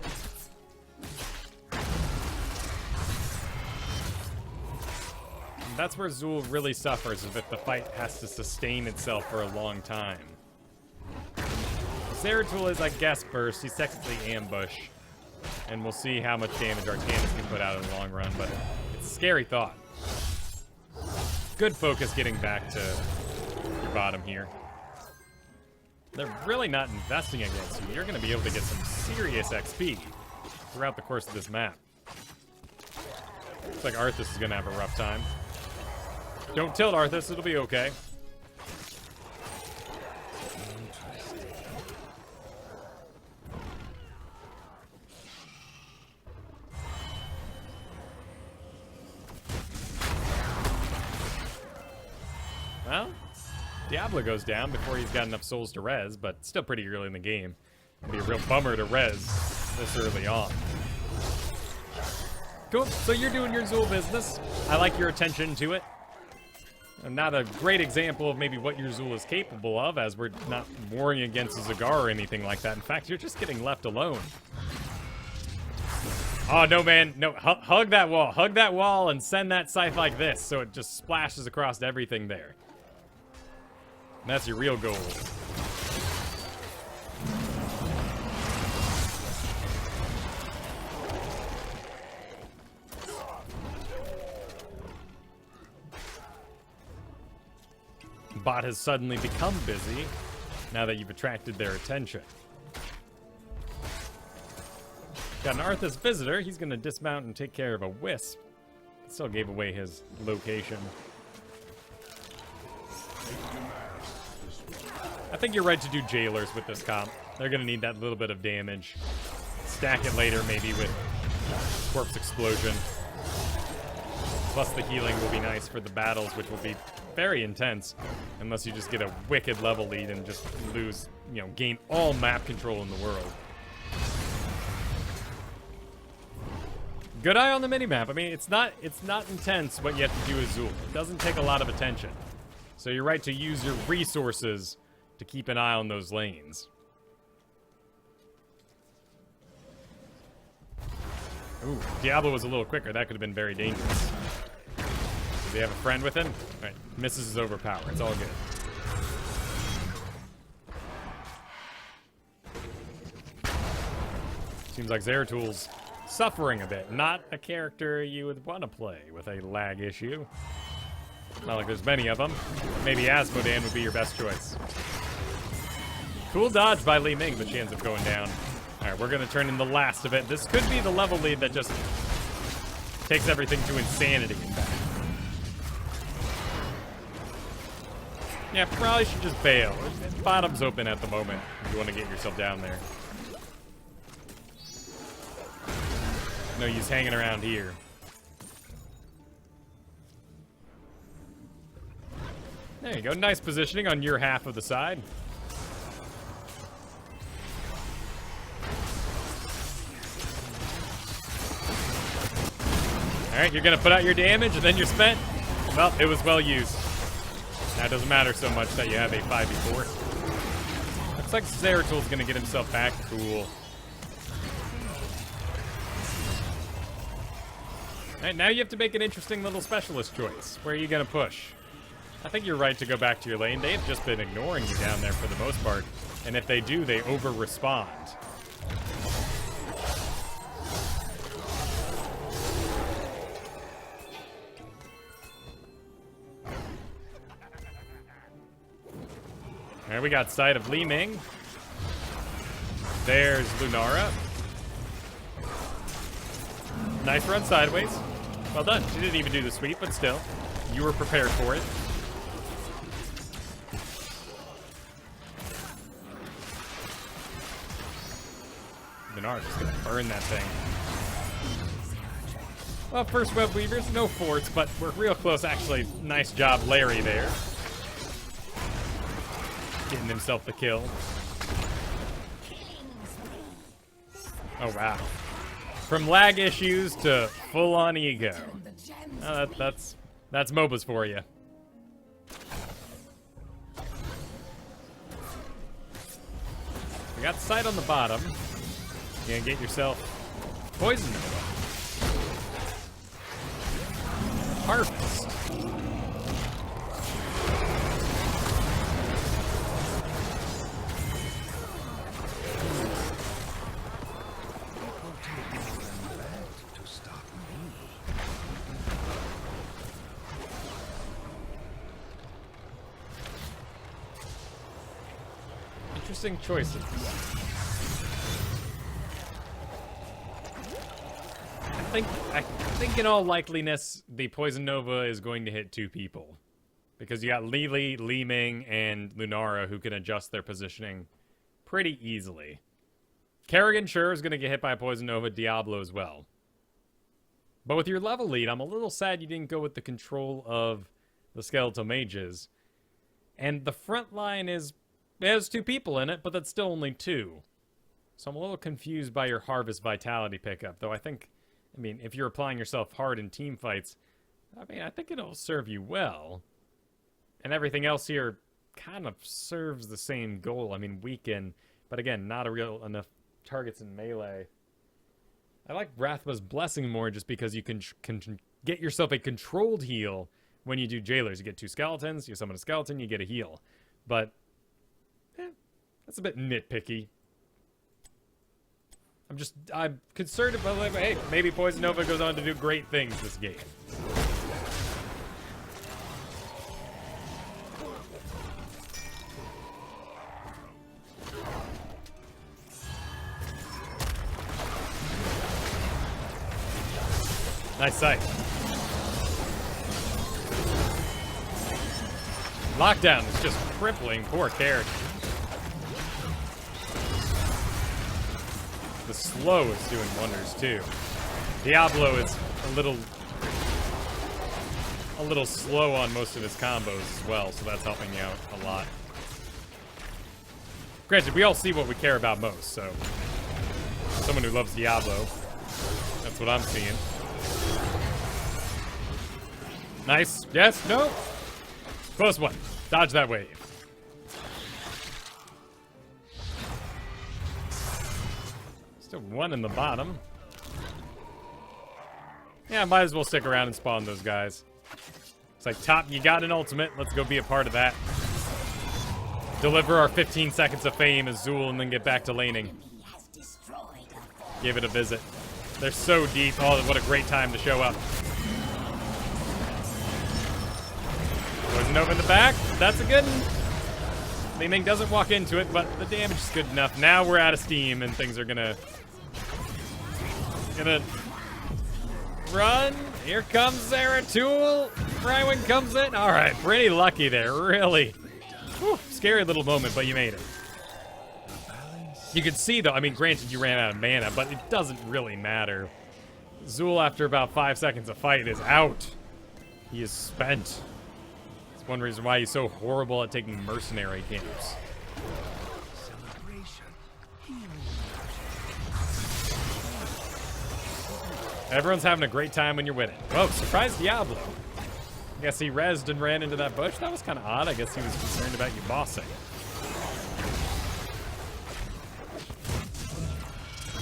And that's where Zuul really suffers, is if the fight has to sustain itself for a long time. Zeratul is, I guess, burst. He's technically ambush. And we'll see how much damage Arcanus can put out in the long run, but it's a scary thought. Good focus getting back to your bottom here. They're really not investing against you. You're going to be able to get some serious XP throughout the course of this map. Looks like Arthas is going to have a rough time. Don't tilt, Arthas. It'll be okay. Well, Diablo goes down before he's got enough souls to res, but still pretty early in the game. It'd be a real bummer to res this early on. Cool, so you're doing your Zuul business. I like your attention to it. Not a great example of maybe what your Zuul is capable of, as we're not warring against Zagar or anything like that. In fact, you're just getting left alone. Oh, no, man. No, hug that wall. Hug that wall and send that scythe like this so it just splashes across everything there. And that's your real goal. Bot has suddenly become busy now that you've attracted their attention. Got an Arthas visitor. He's going to dismount and take care of a wisp. Still gave away his location. I think you're right to do jailers with this comp. They're going to need that little bit of damage. Stack it later maybe with Corpse explosion. Plus the healing will be nice for the battles, which will be very intense. Unless you just get a wicked level lead and just lose, you know, gain all map control in the world. Good eye on the minimap. I mean, it's not intense what you have to do with Zuul. It doesn't take a lot of attention. So you're right to use your resources to keep an eye on those lanes. Ooh, Diablo was a little quicker. That could have been very dangerous. Does he have a friend with him? Alright, misses his overpower. It's all good. Seems like Zeratul suffering a bit. Not a character you would want to play with a lag issue. Not like there's many of them. Maybe Asmodan would be your best choice. Cool dodge by Li Ming, but she ends up going down. Alright, we're going to turn in the last of it. This could be the level lead that just takes everything to insanity, in fact. Yeah, probably should just bail. Bottom's open at the moment if you want to get yourself down there. No use hanging around here. There you go. Nice positioning on your half of the side. Alright, you're going to put out your damage and then you're spent. Well, it was well used. Now it doesn't matter so much that you have a 5v4. Looks like Zeratul's going to get himself back. Cool. Alright, now you have to make an interesting little specialist choice. Where are you going to push? I think you're right to go back to your lane. They've just been ignoring you down there for the most part. And if they do, they over-respond. Alright, we got sight of Li Ming. There's Lunara. Nice run sideways. Well done. She didn't even do the sweep, but still. You were prepared for it. Lunara just gonna burn that thing. Well, first web weavers, no forts, but we're real close actually. Nice job, Larry, there. Getting himself the kill. Oh, wow. From lag issues to full-on ego. Oh, that's MOBAs for you. We got sight on the bottom. You're gonna get yourself poisoned. Harvest. Interesting choices. I think in all likeliness, the Poison Nova is going to hit two people. Because you got Li Ming, and Lunara who can adjust their positioning pretty easily. Kerrigan, sure, is going to get hit by a Poison Nova. Diablo as well. But with your level lead, I'm a little sad you didn't go with the control of the Skeletal Mages. And the front line has two people in it, but that's still only two. So I'm a little confused by your Harvest Vitality pickup, though I mean, if you're applying yourself hard in team fights, I think it'll serve you well. And everything else here kind of serves the same goal. I mean, weaken, but again, not a real enough targets in melee. I like Rathma's Blessing more just because you can get yourself a controlled heal when you do Jailers. You get 2 skeletons, you summon a skeleton, you get a heal. But, that's a bit nitpicky. I'm concerned about, like, hey, maybe Poison Nova goes on to do great things this game. Nice sight. Lockdown is just crippling poor character. The slow is doing wonders too. Diablo is a little slow on most of his combos as well, so that's helping you out a lot. Granted, we all see what we care about most, so someone who loves Diablo, that's what I'm seeing. Nice. Yes. No. Close one. Dodge that wave. Still one in the bottom. Yeah, might as well stick around and spawn those guys. It's like, top, you got an ultimate. Let's go be a part of that. Deliver our 15 seconds of fame as Zuul and then get back to laning. Give it a visit. They're so deep. Oh, what a great time to show up. Poison Nova in the back. That's a good one. Ling Ling doesn't walk into it, but the damage is good enough. Now we're out of steam and things are gonna run. Here comes Zeratul. Brywin comes in. All right, pretty lucky there, really. Whew, scary little moment, but you made it. You can see, though, I mean, granted, you ran out of mana, but it doesn't really matter. Zuul, after about 5 seconds of fight, is out. He is spent. It's one reason why he's so horrible at taking mercenary camps. Everyone's having a great time when you're winning. Whoa, surprise Diablo. I guess he rezzed and ran into that bush. That was kind of odd. I guess he was concerned about you bossing.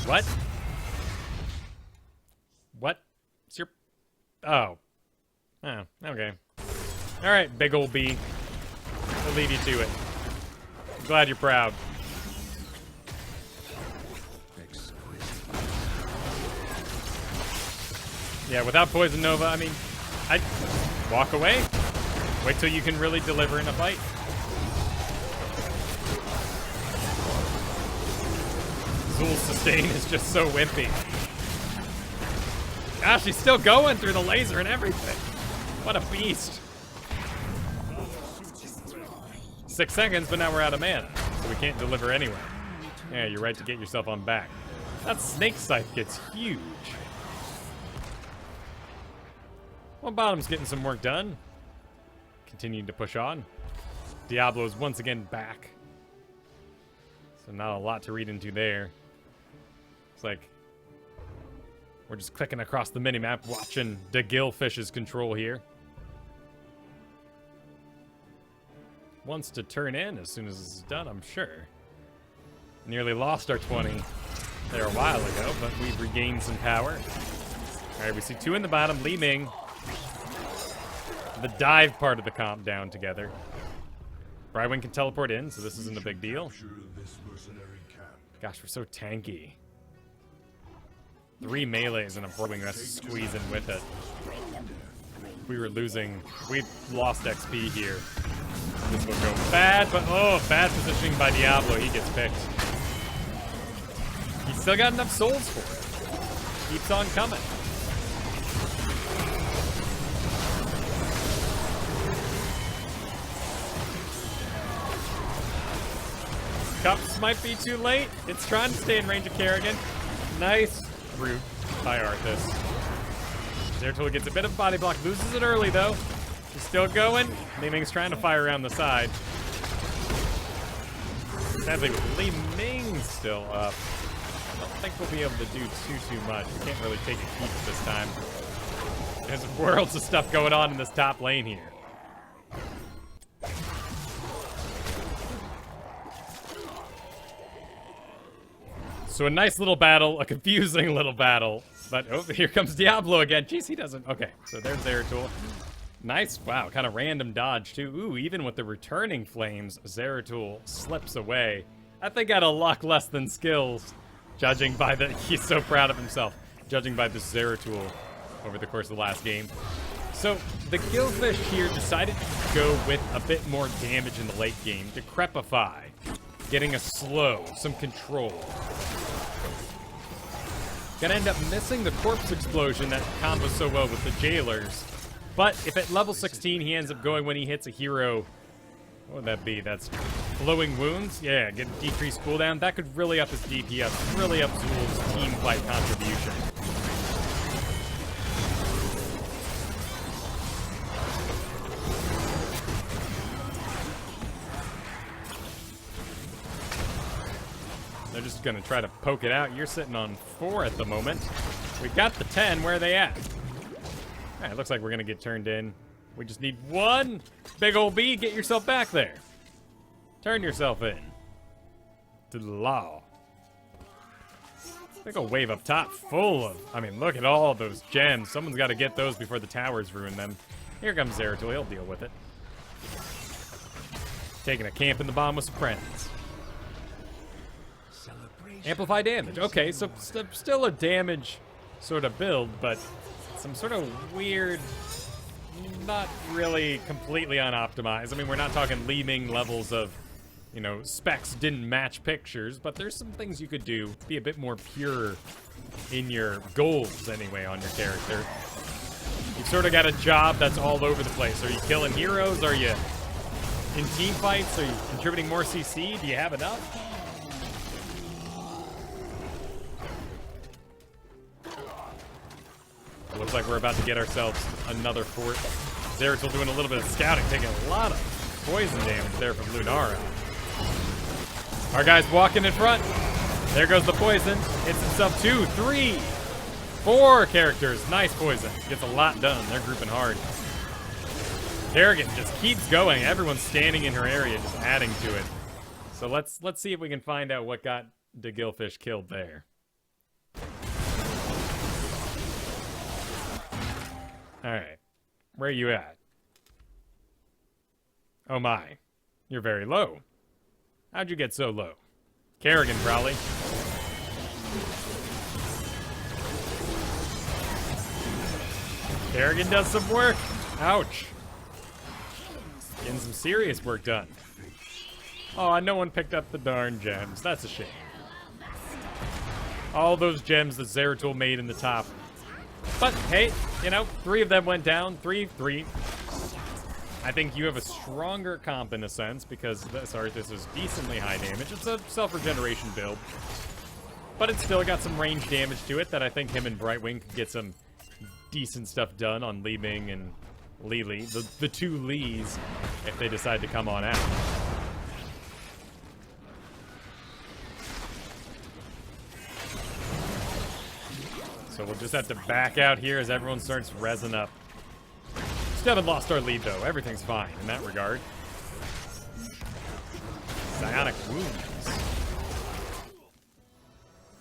What? What? It's your... Oh. Oh, okay. Alright, big ol' B. We'll leave you to it. I'm glad you're proud. Yeah, without Poison Nova, I mean, I'd walk away. Wait till you can really deliver in a fight. Zuul's sustain is just so wimpy. Gosh, he's still going through the laser and everything. What a beast. 6 seconds, but now we're out of mana, so we can't deliver anyway. Yeah, you're right to get yourself on back. That Snake Scythe gets huge. Well, bottom's getting some work done. Continuing to push on. Diablo's once again back. So not a lot to read into there. It's like we're just clicking across the minimap, watching the Gillfish's control here. Wants to turn in as soon as this is done, I'm sure. Nearly lost our 20 there a while ago, but we've regained some power. All right, we see 2 in the bottom. Li Ming. The dive part of the comp down together. Brywin can teleport in, so this isn't a big deal. Gosh, we're so tanky. 3 melees and a Brywin has to squeeze in with it. We were losing. We lost XP here. This will go bad, but oh, bad positioning by Diablo. He gets picked. He's still got enough souls for it. Keeps on coming. Cups might be too late. It's trying to stay in range of Kerrigan. Nice root by Arthas. Zeratul gets a bit of body block. Loses it early, though. He's still going. Li Ming's trying to fire around the side. Sadly, with Li Ming still up, I don't think we'll be able to do too much. We can't really take a keep this time. There's worlds of stuff going on in this top lane here. So a nice little battle, a confusing little battle. But, oh, here comes Diablo again. Jeez, he doesn't. Okay, so there's Zeratul. Nice, wow, kind of random dodge, too. Ooh, even with the returning flames, Zeratul slips away. I think out of luck less than skills, judging by the... He's so proud of himself, judging by this Zeratul over the course of the last game. So, the Gillfish here decided to go with a bit more damage in the late game, Decrepify, getting a slow, some control. Gonna end up missing the corpse explosion that combos so well with the jailers. But if at level 16 he ends up going when he hits a hero, what would that be? That's flowing wounds? Yeah, get a decreased cooldown. That could really up his DPS, really up Zuul's team fight contribution. Just gonna try to poke it out. You're sitting on 4 at the moment. We got the 10. Where are they at? Alright, looks like we're gonna get turned in. We just need 1 big ol' bee. Get yourself back there. Turn yourself in. To the law. Big ol' wave up top full of... I mean, look at all those gems. Someone's got to get those before the towers ruin them. Here comes Zeratul. He'll deal with it. Taking a camp in the bomb with some friends. Amplify damage. Okay, so still a damage sort of build, but some sort of weird, not really completely unoptimized. I mean, we're not talking Li-Ming levels of, you know, specs didn't match pictures, but there's some things you could do. Be a bit more pure in your goals, anyway, on your character. You've sort of got a job that's all over the place. Are you killing heroes? Are you in team fights? Are you contributing more CC? Do you have enough? Looks like we're about to get ourselves another fort. Zeratul doing a little bit of scouting, taking a lot of poison damage there from Lunara. Our guy's walking in front. There goes the poison. Hits himself 2, 3, 4 characters. Nice poison. Gets a lot done. They're grouping hard. Kerrigan just keeps going. Everyone's standing in her area, just adding to it. So let's see if we can find out what got the Gillfish killed there. Alright. Where are you at? Oh my. You're very low. How'd you get so low? Kerrigan, probably. Kerrigan does some work. Ouch. Getting some serious work done. Oh, no one picked up the darn gems. That's a shame. All those gems that Zeratul made in the top. But, hey, you know, 3 of them went down. 3. I think you have a stronger comp in a sense because this Arthas is decently high damage. It's a self-regeneration build. But it's still got some range damage to it that I think him and Brightwing could get some decent stuff done on Li-Ming and Li. The 2 Lees, if they decide to come on out. So we'll just have to back out here as everyone starts rezzing up. Still haven't lost our lead, though. Everything's fine in that regard. Psionic wounds.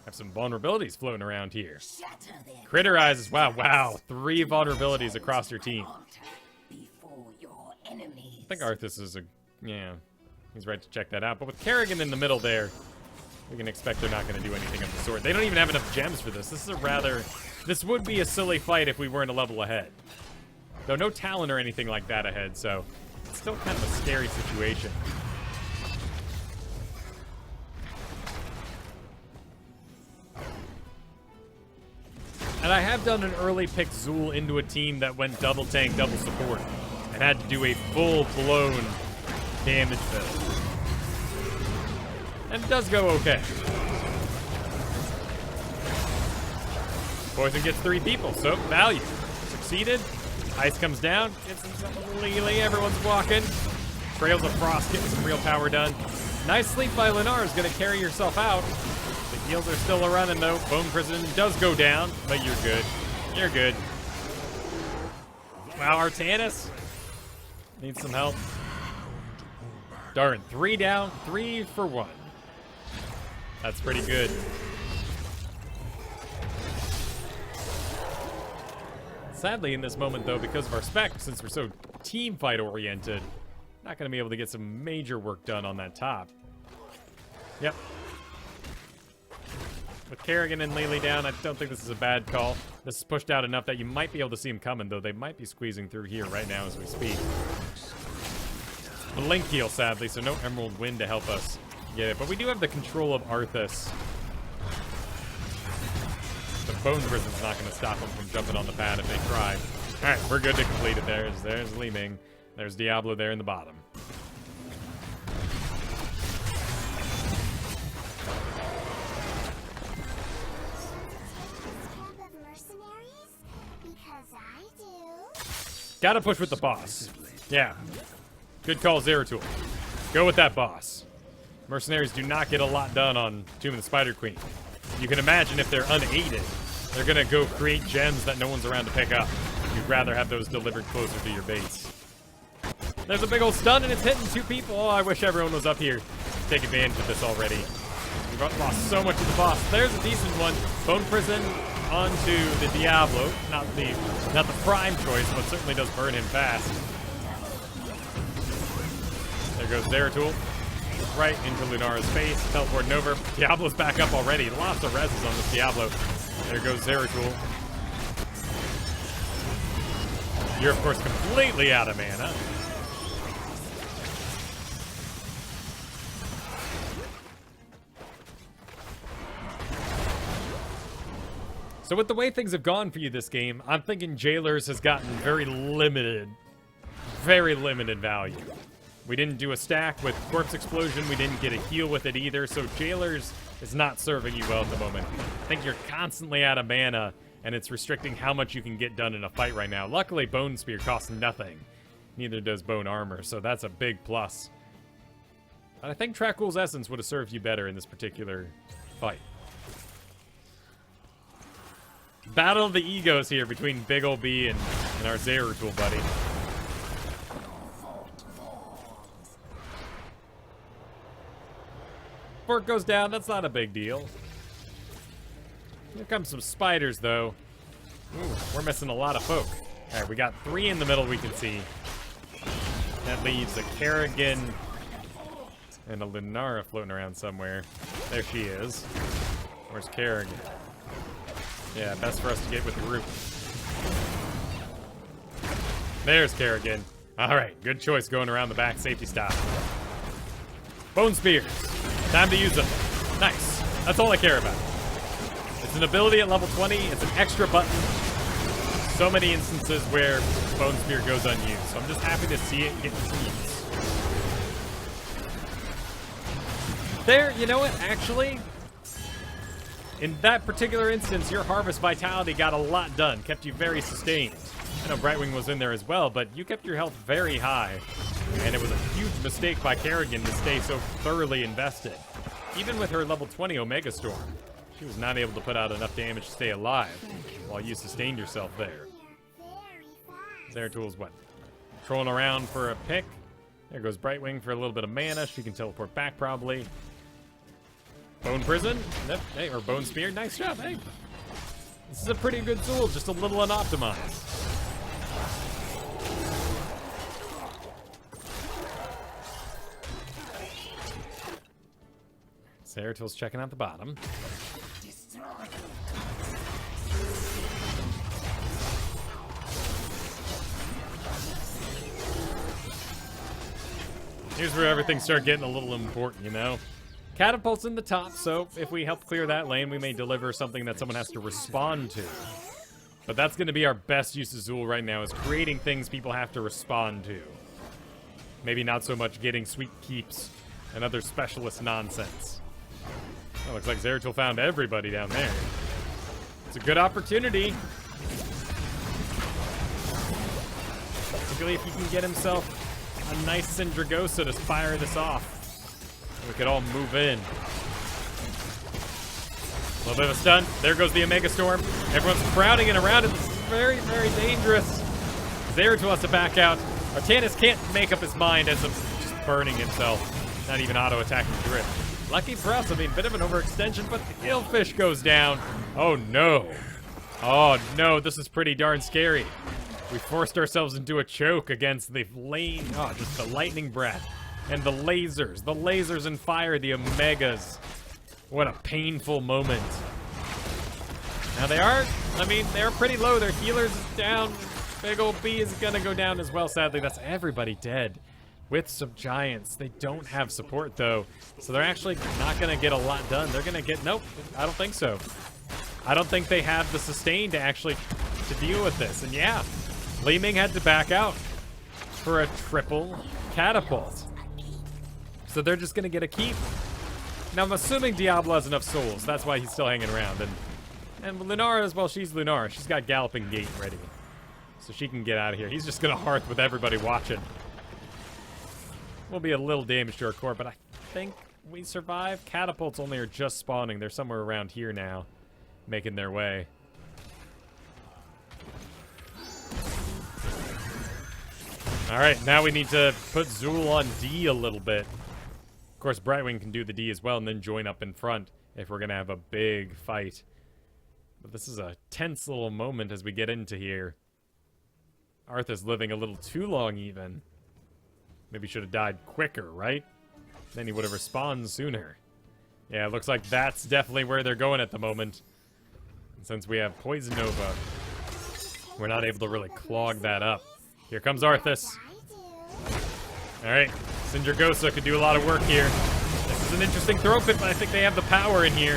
Have some vulnerabilities floating around here. Critterizes. Wow. 3 vulnerabilities across your team. I think Arthas is a... Yeah, he's right to check that out. But with Kerrigan in the middle there, we can expect they're not going to do anything of the sort. They don't even have enough gems for this. This is a rather... This would be a silly fight if we weren't a level ahead. Though no talent or anything like that ahead, so it's still kind of a scary situation. And I have done an early pick Zuul into a team that went double tank, double support, and had to do a full-blown damage build. And it does go okay. Poison gets 3 people, so value. Succeeded. Ice comes down, gets himself Lily, everyone's walking. Trails of Frost, getting some real power done. Nice sleep by Lennar is going to carry yourself out. The heals are still a-running, though. Bone Prison does go down, but you're good. You're good. Wow, Artanis needs some help. Darn, 3 down, 3 for 1. That's pretty good. Sadly, in this moment, though, because of our spec, since we're so team fight oriented, not going to be able to get some major work done on that top. Yep. With Kerrigan and Lily down, I don't think this is a bad call. This is pushed out enough that you might be able to see him coming, though they might be squeezing through here right now as we speak. Blink heal, sadly, so no Emerald Wind to help us get it. But we do have the control of Arthas. The Bone Prison's not going to stop them from jumping on the pad if they try. Alright, we're good to complete it. There's Li-Ming. There's Diablo there in the bottom. Gotta push with the boss. Yeah. Good call, Zeratul. Go with that boss. Mercenaries do not get a lot done on Tomb of the Spider Queen. You can imagine if they're unaided, they're gonna go create gems that no one's around to pick up. You'd rather have those delivered closer to your base. There's a big old stun and it's hitting 2 people. Oh, I wish everyone was up here to take advantage of this already. We've lost so much of the boss. There's a decent one. Bone Prison onto the Diablo. Not the prime choice, but certainly does burn him fast. There goes Zeratul. Right into Lunara's face. Teleporting over. Diablo's back up already. Lots of reses on this Diablo. There goes Zeratul. You're, of course, completely out of mana. So with the way things have gone for you this game, I'm thinking Jailers has gotten very limited value. We didn't do a stack with Corpse Explosion. We didn't get a heal with it either. So Jailers is not serving you well at the moment. I think you're constantly out of mana, and it's restricting how much you can get done in a fight right now. Luckily, Bone Spear costs nothing. Neither does Bone Armor, so that's a big plus. I think Trakul's Essence would have served you better in this particular fight. Battle of the egos here between Big Ol' B and our Zeratul buddy. Fort goes down, that's not a big deal. Here comes some spiders, though. Ooh, we're missing a lot of folk. Alright, we got 3 in the middle we can see. That leaves a Kerrigan and a Lunara floating around somewhere. There she is. Where's Kerrigan? Yeah, best for us to get with the group. There's Kerrigan. Alright, good choice going around the back safety stop. Bone Spears. Time to use them. Nice. That's all I care about. It's an ability at level 20. It's an extra button. So many instances where Bone Spear goes unused. So I'm just happy to see it get used. There, you know what? Actually, in that particular instance, your Harvest Vitality got a lot done. Kept you very sustained. I know Brightwing was in there as well, but you kept your health very high. And it was a huge mistake by Kerrigan to stay so thoroughly invested. Even with her level 20 Omega Storm, she was not able to put out enough damage to stay alive while you sustained yourself there. Zeratul's what? Trolling around for a pick. There goes Brightwing for a little bit of mana. She can teleport back probably. Bone Prison. Hey, or Bone Spear. Nice job, hey. This is a pretty good Zuul, just a little unoptimized. Zeratul's checking out the bottom. Here's where everything started getting a little important, you know? Catapults in the top, so if we help clear that lane, we may deliver something that someone has to respond to. But that's going to be our best use of Zuul right now, is creating things people have to respond to. Maybe not so much getting sweet keeps and other specialist nonsense. Well, looks like Zeratul found everybody down there. It's a good opportunity. Particularly if he can get himself a nice Syndragosa to fire this off. We could all move in. A little bit of a stun. There goes the Omega Storm. Everyone's crowding in around it. This is very, very dangerous. Zeratul has to back out. Artanis can't make up his mind as of just burning himself. Not even auto-attacking Drift. Lucky for us, I mean, bit of an overextension, but the Illfish goes down. Oh, no. Oh, no, this is pretty darn scary. We forced ourselves into a choke against the lane. Oh, just the lightning breath. And the lasers and fire, the Omegas. What a painful moment. Now they are, I mean, they're pretty low. Their healer's is down. Big Ol' B is gonna go down as well, sadly. That's everybody dead. With some giants. They don't have support, though. So they're actually not gonna get a lot done. They're gonna get, nope, I don't think so. I don't think they have the sustain to actually to deal with this. And yeah, Li Ming had to back out for a triple catapult. So they're just going to get a keep. Now, I'm assuming Diablo has enough souls. That's why he's still hanging around. And Lunara as well, she's Lunara. She's got Galloping Gait ready. So she can get out of here. He's just going to hearth with everybody watching. Will be a little damage to her core, but I think we survive. Catapults only are just spawning. They're somewhere around here now, making their way. Alright, now we need to put Zuul on D a little bit. Of course, Brightwing can do the D as well and then join up in front if we're going to have a big fight. But this is a tense little moment as we get into here. Arthur's living a little too long even. Maybe should have died quicker, right? Then he would have respawned sooner. Yeah, it looks like that's definitely where they're going at the moment. And since we have Poison Nova, we're not able to really clog that up. Here comes Arthas. Alright, Sindragosa could do a lot of work here. This is an interesting throw pit, but I think they have the power in here.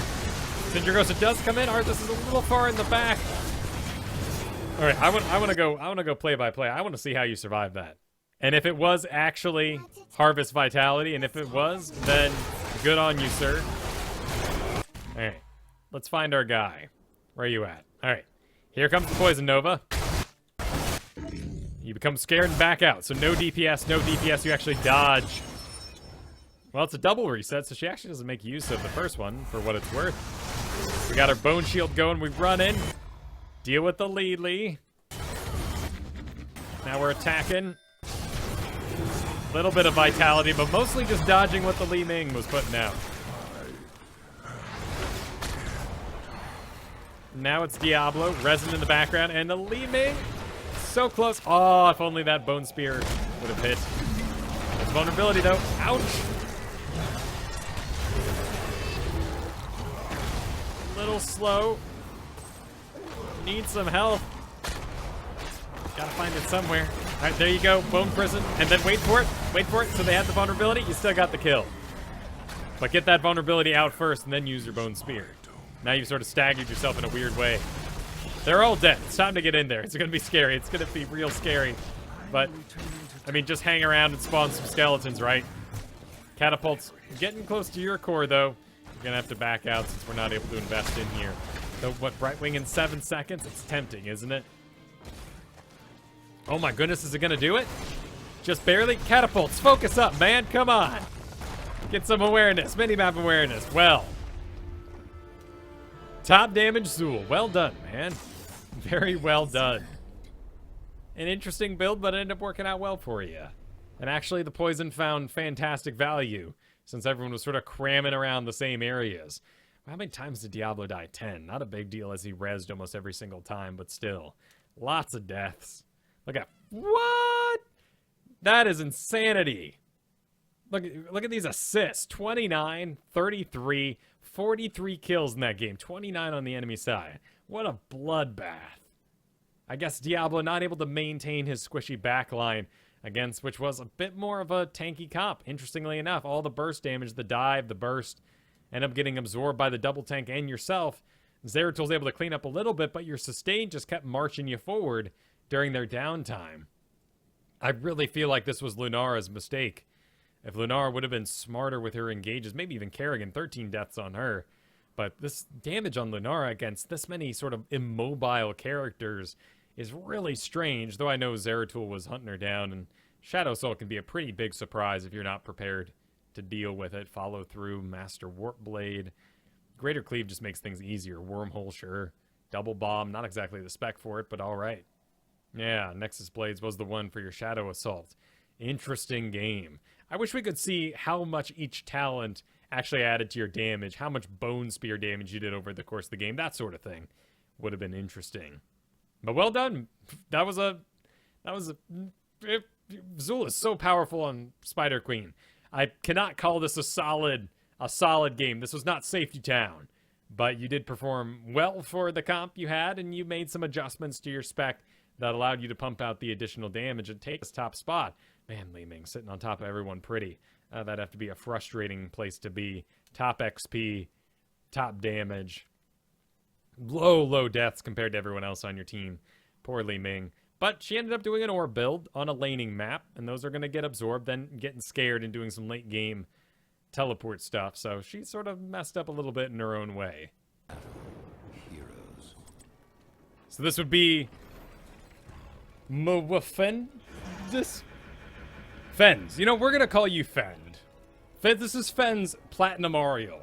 Sindragosa does come in. Arthas is a little far in the back. Alright, I want to go play by play. I want to see how you survive that. And if it was actually Harvest Vitality, and if it was, then good on you, sir. Alright, let's find our guy. Where are you at? Alright, here comes the Poison Nova. You become scared and back out. So no DPS, no DPS. You actually dodge. Well, it's a double reset, so she actually doesn't make use of the first one for what it's worth. We got our Bone Shield going. We run in. Deal with the Lee. Now we're attacking. Little bit of vitality, but mostly just dodging what the Li Ming was putting out. Now it's Diablo, Resin in the background, and the Li Ming. So close. Oh, if only that Bone Spear would have hit. It's vulnerability, though. Ouch. A little slow. Need some health. Gotta find it somewhere. All right, there you go. Bone Prison. And then wait for it. Wait for it. So they had the vulnerability. You still got the kill. But get that vulnerability out first and then use your Bone Spear. Now you've sort of staggered yourself in a weird way. They're all dead. It's time to get in there. It's going to be scary. It's going to be real scary. But, I mean, just hang around and spawn some skeletons, right? Catapults getting close to your core, though. You're going to have to back out since we're not able to invest in here. So, what, Brightwing in 7 seconds? It's tempting, isn't it? Oh, my goodness. Is it going to do it? Just barely. Catapults, focus up, man. Come on. Get some awareness. Minimap awareness. Well. Top damage Zuul. Well done, man. Very well done. An interesting build, but it ended up working out well for you. And actually, the poison found fantastic value, since everyone was sort of cramming around the same areas. How many times did Diablo die? 10. Not a big deal as he rezzed almost every single time, but still. Lots of deaths. Look at... What? That is insanity. Look at these assists. 29, 33, 43 kills in that game. 29 on the enemy side. What a bloodbath. I guess Diablo not able to maintain his squishy backline against, which was a bit more of a tanky comp. Interestingly enough, all the burst damage, the dive, the burst, end up getting absorbed by the double tank and yourself. Zeratul was able to clean up a little bit, but your sustain just kept marching you forward during their downtime. I really feel like this was Lunara's mistake. If Lunara would have been smarter with her engages, maybe even Kerrigan, 13 deaths on her. But this damage on Lunara against this many sort of immobile characters is really strange, though I know Zeratul was hunting her down, and Shadow Soul can be a pretty big surprise if you're not prepared to deal with it. Follow through, Master Warp Blade. Greater Cleave just makes things easier. Wormhole, sure. Double Bomb, not exactly the spec for it, but alright. Yeah, Nexus Blades was the one for your Shadow Assault. Interesting game. I wish we could see how much each talent actually added to your damage, how much Bone Spear damage you did over the course of the game, that sort of thing would have been interesting. But well done. Zuul is so powerful on Spider Queen. I cannot call this a solid game. This was not Safety Town, but you did perform well for the comp you had, and you made some adjustments to your spec that allowed you to pump out the additional damage and take this top spot. Man, Li Ming sitting on top of everyone pretty. That'd have to be a frustrating place to be. Top XP, top damage. Low deaths compared to everyone else on your team. Poor Li Ming. But she ended up doing an orb build on a laning map, and those are going to get absorbed, then getting scared and doing some late game teleport stuff. So she sort of messed up a little bit in her own way. Heroes. So this would be... Mwafend? This... Fens. You know, we're going to call you Fend. This is Fenn's Platinum Ariel.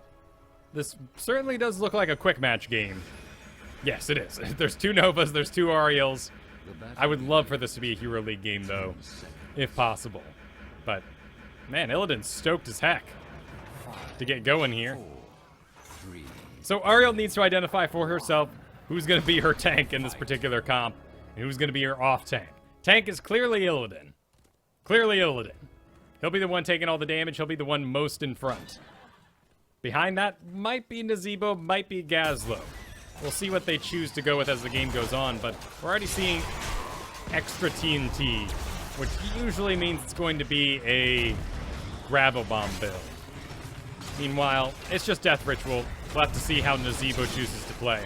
This certainly does look like a quick match game. Yes, it is. There's 2 Novas, there's 2 Ariels. I would love for this to be a Hero League game, though, if possible. But, man, Illidan's stoked as heck to get going here. So Ariel needs to identify for herself who's going to be her tank in this particular comp, and who's going to be her off tank. Tank is clearly Illidan. Clearly Illidan. He'll be the one taking all the damage. He'll be the one most in front. Behind that might be Nazeebo, might be Gazlo. We'll see what they choose to go with as the game goes on, but we're already seeing extra TNT, which usually means it's going to be a Gravel Bomb build. Meanwhile, it's just Death Ritual. We'll have to see how Nazeebo chooses to play,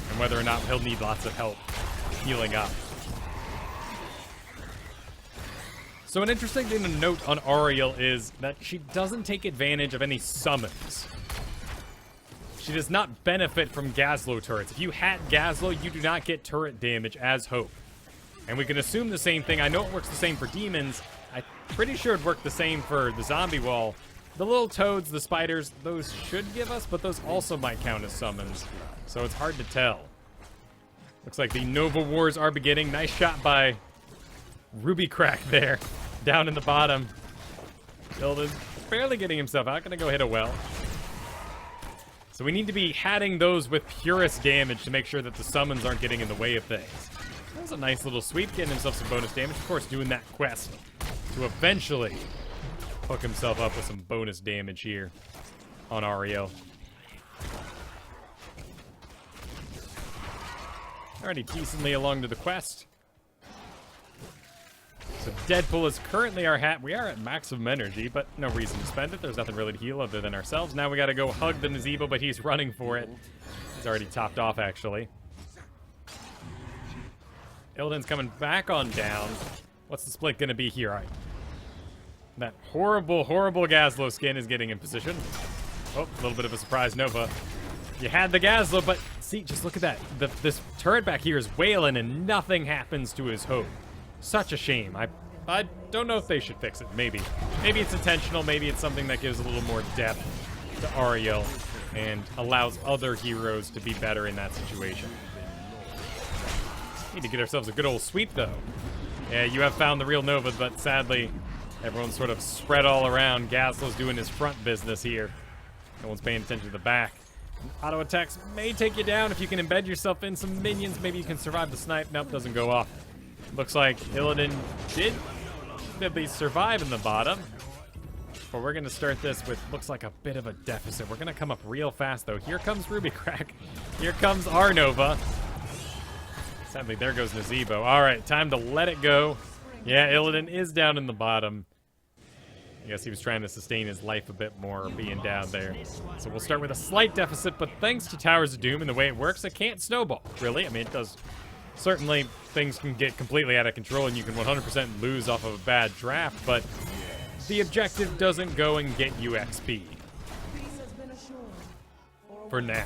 and whether or not he'll need lots of help healing up. So an interesting thing to note on Ariel is that she doesn't take advantage of any summons. She does not benefit from Gazlo turrets. If you hat Gazlo, you do not get turret damage as Hope. And we can assume the same thing. I know it works the same for demons. I'm pretty sure it worked the same for the zombie wall. The little toads, the spiders, those should give us, but those also might count as summons. So it's hard to tell. Looks like the Nova Wars are beginning. Nice shot by Ruby Crack there, down in the bottom. Illidan's barely getting himself out. Gonna go hit a well. So we need to be hatting those with purest damage to make sure that the summons aren't getting in the way of things. That was a nice little sweep, getting himself some bonus damage. Of course, doing that quest to eventually hook himself up with some bonus damage here on Ariel. Already decently along to the quest. So Deadpool is currently our hat. We are at maximum energy, but no reason to spend it. There's nothing really to heal other than ourselves. Now we gotta go hug the Nazeebo, but he's running for it. He's already topped off, actually. Illidan's coming back on down. What's the split gonna be here? All right. That horrible, horrible Gazlo skin is getting in position. Oh, a little bit of a surprise Nova. You had the Gazlo, but see, just look at that. This turret back here is wailing and nothing happens to his Hope. Such a shame. I don't know if they should fix it. Maybe. Maybe it's intentional. Maybe it's something that gives a little more depth to Ariel and allows other heroes to be better in that situation. Need to get ourselves a good old sweep, though. Yeah, you have found the real Nova, but sadly, everyone's sort of spread all around. Gazlo's doing his front business here. No one's paying attention to the back. Auto attacks may take you down if you can embed yourself in some minions. Maybe you can survive the snipe. Nope, doesn't go off. Looks like Illidan did at least survive in the bottom. But we're going to start this with, looks like a bit of a deficit. We're going to come up real fast, though. Here comes Ruby Crack. Here comes our Nova. Sadly, there goes Nazeebo. All right, time to let it go. Yeah, Illidan is down in the bottom. I guess he was trying to sustain his life a bit more being down there. So we'll start with a slight deficit, but thanks to Towers of Doom and the way it works, it can't snowball, really. I mean, it does. Certainly, things can get completely out of control and you can 100% lose off of a bad draft, but the objective doesn't go and get you XP. For now.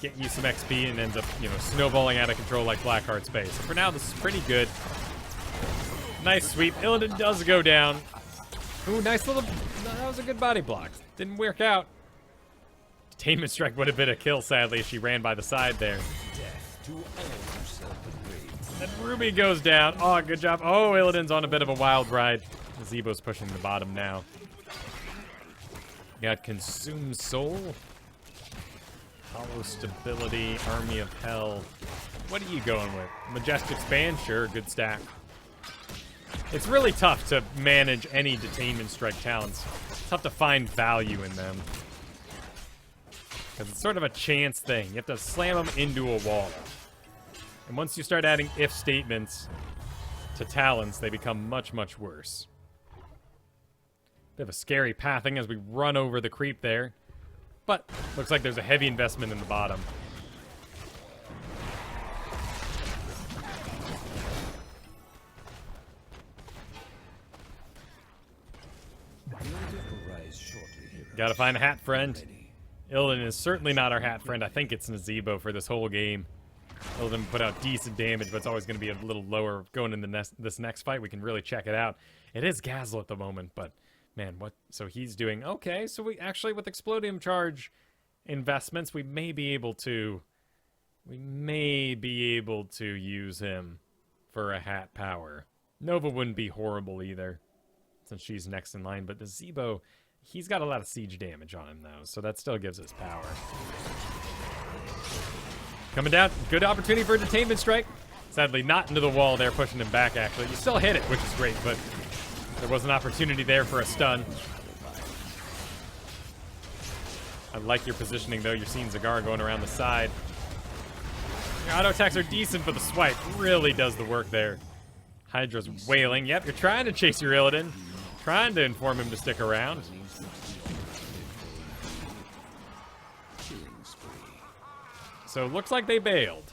Get you some XP and ends up, snowballing out of control like Blackheart's Space. So for now, this is pretty good. Nice sweep. Illidan does go down. Ooh, nice little... That was a good body block. Didn't work out. Detainment Strike would have been a kill, sadly, if she ran by the side there. And Ruby goes down. Oh, good job. Oh, Illidan's on a bit of a wild ride. Zebo's pushing the bottom now. Got Consume Soul. Hollow Stability. Army of Hell. What are you going with? Majestic Span? Sure, good stack. It's really tough to manage any Detainment Strike talents. It's tough to find value in them. Because it's sort of a chance thing. You have to slam them into a wall. And once you start adding if statements to talents, they become much, much worse. Bit of a scary pathing as we run over the creep there. But looks like there's a heavy investment in the bottom. Gotta find a hat friend. Illidan is certainly not our hat friend. I think it's Nazeebo for this whole game. Illidan put out decent damage, but it's always going to be a little lower going in this next fight. We can really check it out. It is Gazlo at the moment, but Man, what? So he's doing okay. So we actually, with explodium charge investments, we may be able to use him for a hat power. Nova wouldn't be horrible either, since she's next in line. But the Zebo, he's got a lot of siege damage on him though, so that still gives us power. Coming down, good opportunity for a detainment strike. Sadly, not into the wall there, pushing him back. Actually, you still hit it, which is great, but there was an opportunity there for a stun. I like your positioning, though. You're seeing Zagar going around the side. Your auto attacks are decent, but the swipe really does the work there. Hydra's wailing. Yep, you're trying to chase your Illidan. Trying to inform him to stick around. So it looks like they bailed.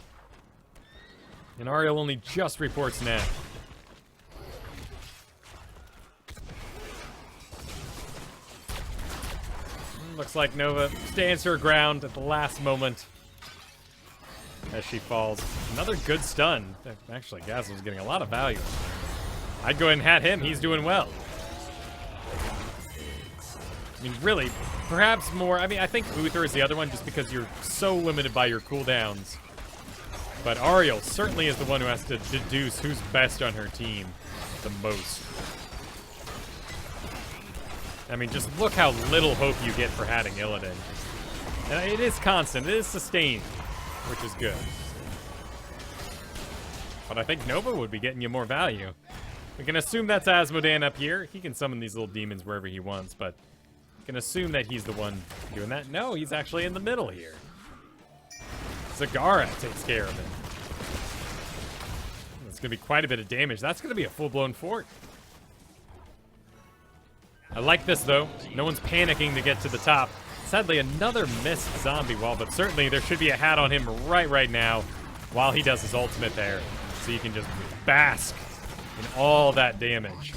And Ariel only just reports now. Looks like Nova stands her ground at the last moment as she falls. Another good stun. Actually, Gazel's getting a lot of value. I'd go ahead and hat him. He's doing well. I mean, really, perhaps more. I mean, I think Uther is the other one just because you're so limited by your cooldowns. But Ariel certainly is the one who has to deduce who's best on her team the most. I mean, just look how little hope you get for hatting Illidan. And it is constant. It is sustained, which is good. But I think Nova would be getting you more value. We can assume that's Asmodan up here. He can summon these little demons wherever he wants, but we can assume that he's the one doing that. No, he's actually in the middle here. Zagara takes care of it. It's going to be quite a bit of damage. That's going to be a full-blown fort. I like this, though. No one's panicking to get to the top. Sadly, another missed zombie wall, but certainly there should be a hat on him right now while he does his ultimate there. So you can just bask in all that damage.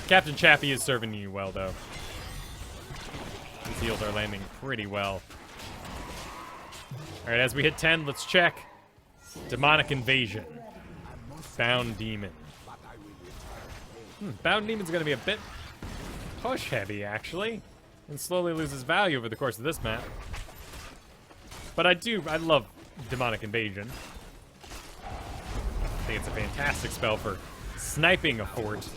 Captain Chappie is serving you well, though. These heals are landing pretty well. All right, as we hit 10, let's check. Demonic Invasion. Bound Demon. Bound Demon's going to be a bit push-heavy, actually, and slowly loses value over the course of this map. But I love Demonic Invasion. I think it's a fantastic spell for sniping a fort,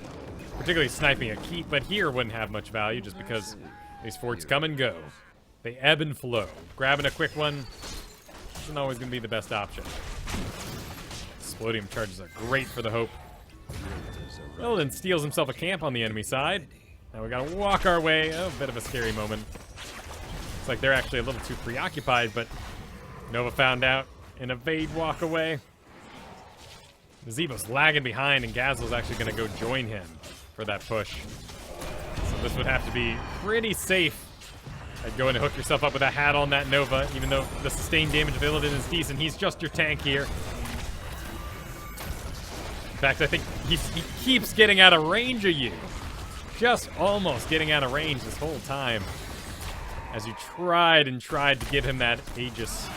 particularly sniping a keep, but here wouldn't have much value just because these forts come and go. They ebb and flow. Grabbing a quick one isn't always going to be the best option. Explodium charges are great for the hope. Illidan steals himself a camp on the enemy side. Now we gotta walk our way. Oh, a bit of a scary moment. It's like they're actually a little too preoccupied, but Nova found out and evade walk away. Zebo's lagging behind, and Gazel's actually gonna go join him for that push. So this would have to be pretty safe. I'd go in and hook yourself up with a hat on that Nova, even though the sustained damage of Illidan is decent. He's just your tank here. In fact, I think he keeps getting out of range of you. Just almost getting out of range this whole time. As you tried to give him that Aegis.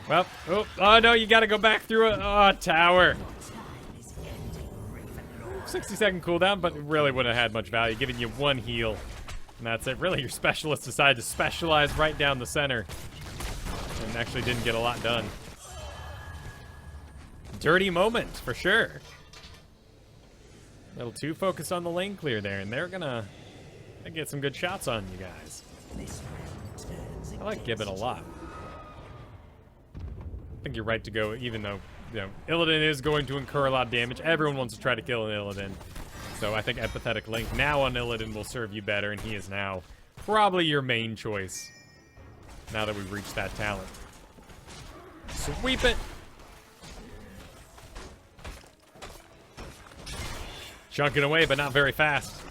Well, oh no, you gotta go back through a tower. 60-second cooldown, but it really wouldn't have had much value, giving you one heal. And that's it. Really, your specialist decided to specialize right down the center. And actually didn't get a lot done. Dirty moment, for sure. L2 focused on the lane clear there, and they're gonna get some good shots on you guys. I like Gibbet a lot. I think you're right to go, even though, you know, Illidan is going to incur a lot of damage. Everyone wants to try to kill an Illidan. So I think Empathetic Link now on Illidan will serve you better, and he is now probably your main choice. Now that we've reached that talent. Sweep it! Chunking away, but not very fast.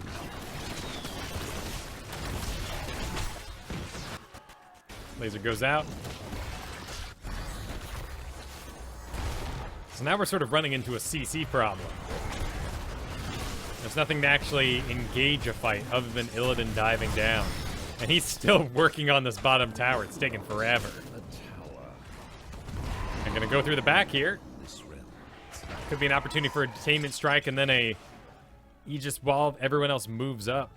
Laser goes out. So now we're sort of running into a CC problem. There's nothing to actually engage a fight other than Illidan diving down. And he's still working on this bottom tower. It's taking forever. gonna go through the back here. Could be an opportunity for a detainment strike and then a Aegis wall. Everyone else moves up.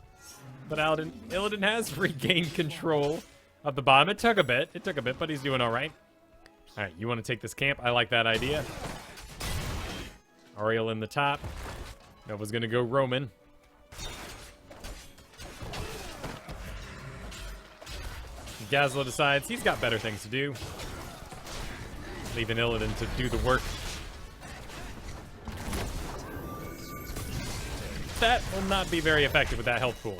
But Illidan has regained control of the bottom. It took a bit, but he's doing all right. All right, you want to take this camp? I like that idea. Ariel in the top. Nova's gonna go Roman. Gazlo decides he's got better things to do, leaving Illidan to do the work. That will not be very effective with that health pool.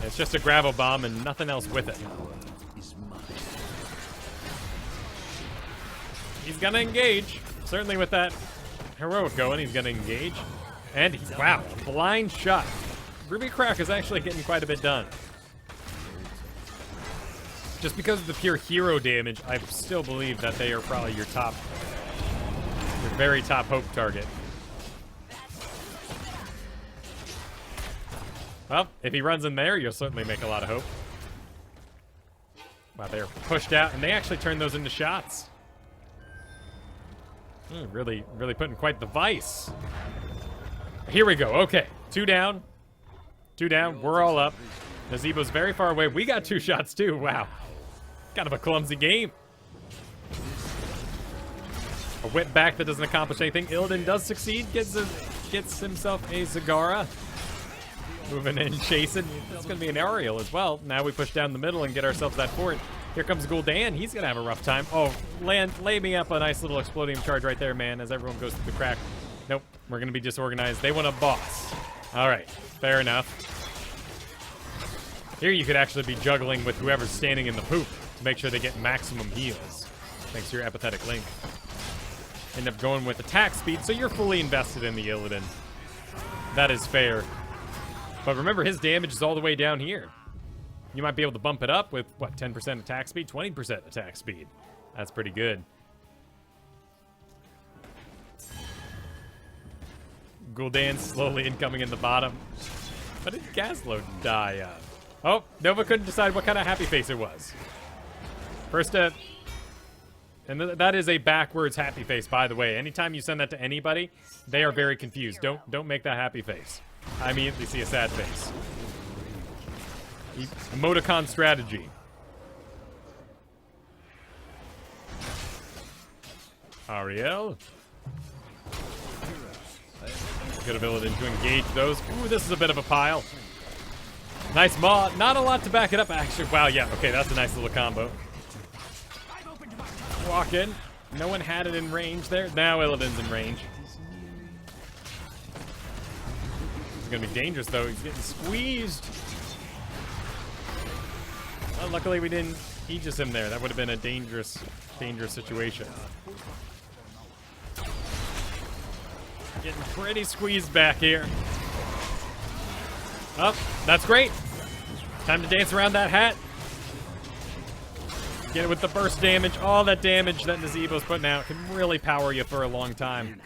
It's just a gravel bomb and nothing else with it. He's gonna engage. Certainly with that heroic going, he's gonna engage. And wow, a blind shot. Ruby Crack is actually getting quite a bit done. Just because of the pure hero damage, I still believe that they are probably your very top hope target. Well, if he runs in there, you'll certainly make a lot of hope. Wow, they're pushed out, and they actually turn those into shots. Really putting quite the vice. Here we go. Okay, 2 down. 2 down. We're all up. Nazebo's very far away. We got 2 shots, too. Wow. Kind of a clumsy game. A whip back that doesn't accomplish anything. Illidan does succeed. Gets himself a Zagara. Moving in, chasing. It's going to be an Ariel as well. Now we push down the middle and get ourselves that fort. Here comes Gul'dan. He's going to have a rough time. Oh, lay me up a nice little exploding charge right there, man, as everyone goes through the crack. Nope, we're going to be disorganized. They want a boss. All right, fair enough. Here you could actually be juggling with whoever's standing in the poop to make sure they get maximum heals. Thanks to your apathetic link. End up going with attack speed, so you're fully invested in the Illidan. That is fair. But remember, his damage is all the way down here. You might be able to bump it up with, what, 10% attack speed? 20% attack speed. That's pretty good. Gul'dan slowly incoming in the bottom. But did Gazlo die? Oh, Nova couldn't decide what kind of happy face it was. First, and that is a backwards happy face, by the way. Anytime you send that to anybody, they are very confused. Don't make that happy face. I immediately see a sad face. Emoticon strategy. Ariel. Good ability to engage those. Ooh, this is a bit of a pile. Nice maw. Not a lot to back it up, actually. Wow, yeah. Okay, that's a nice little combo. Walk in. No one had it in range there. Now Illidan's in range. It's going to be dangerous, though. He's getting squeezed. Well, luckily, we didn't Aegis him there. That would have been a dangerous situation. Getting pretty squeezed back here. Oh, that's great. Time to dance around that hat. Get it with the burst damage. All that damage that Nazebo's putting out can really power you for a long time.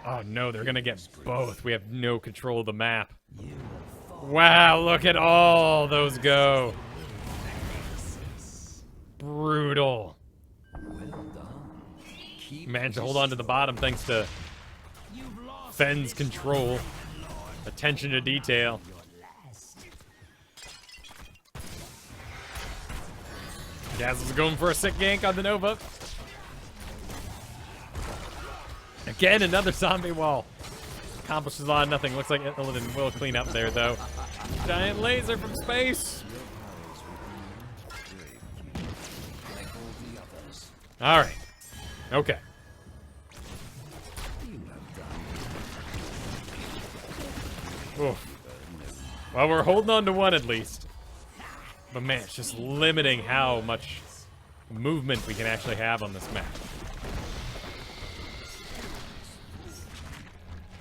Oh no, they're gonna get both. We have no control of the map. Wow, look at all those go. Brutal. Managed to hold on to the bottom thanks to Fenn's control. Attention to detail. Gaz is going for a sick gank on the Nova. Again, another zombie wall. Accomplishes a lot of nothing. Looks like Illidan will clean up there, though. Giant laser from space. All right. Okay. Oof. Well, we're holding on to one at least. But man, it's just limiting how much movement we can actually have on this map.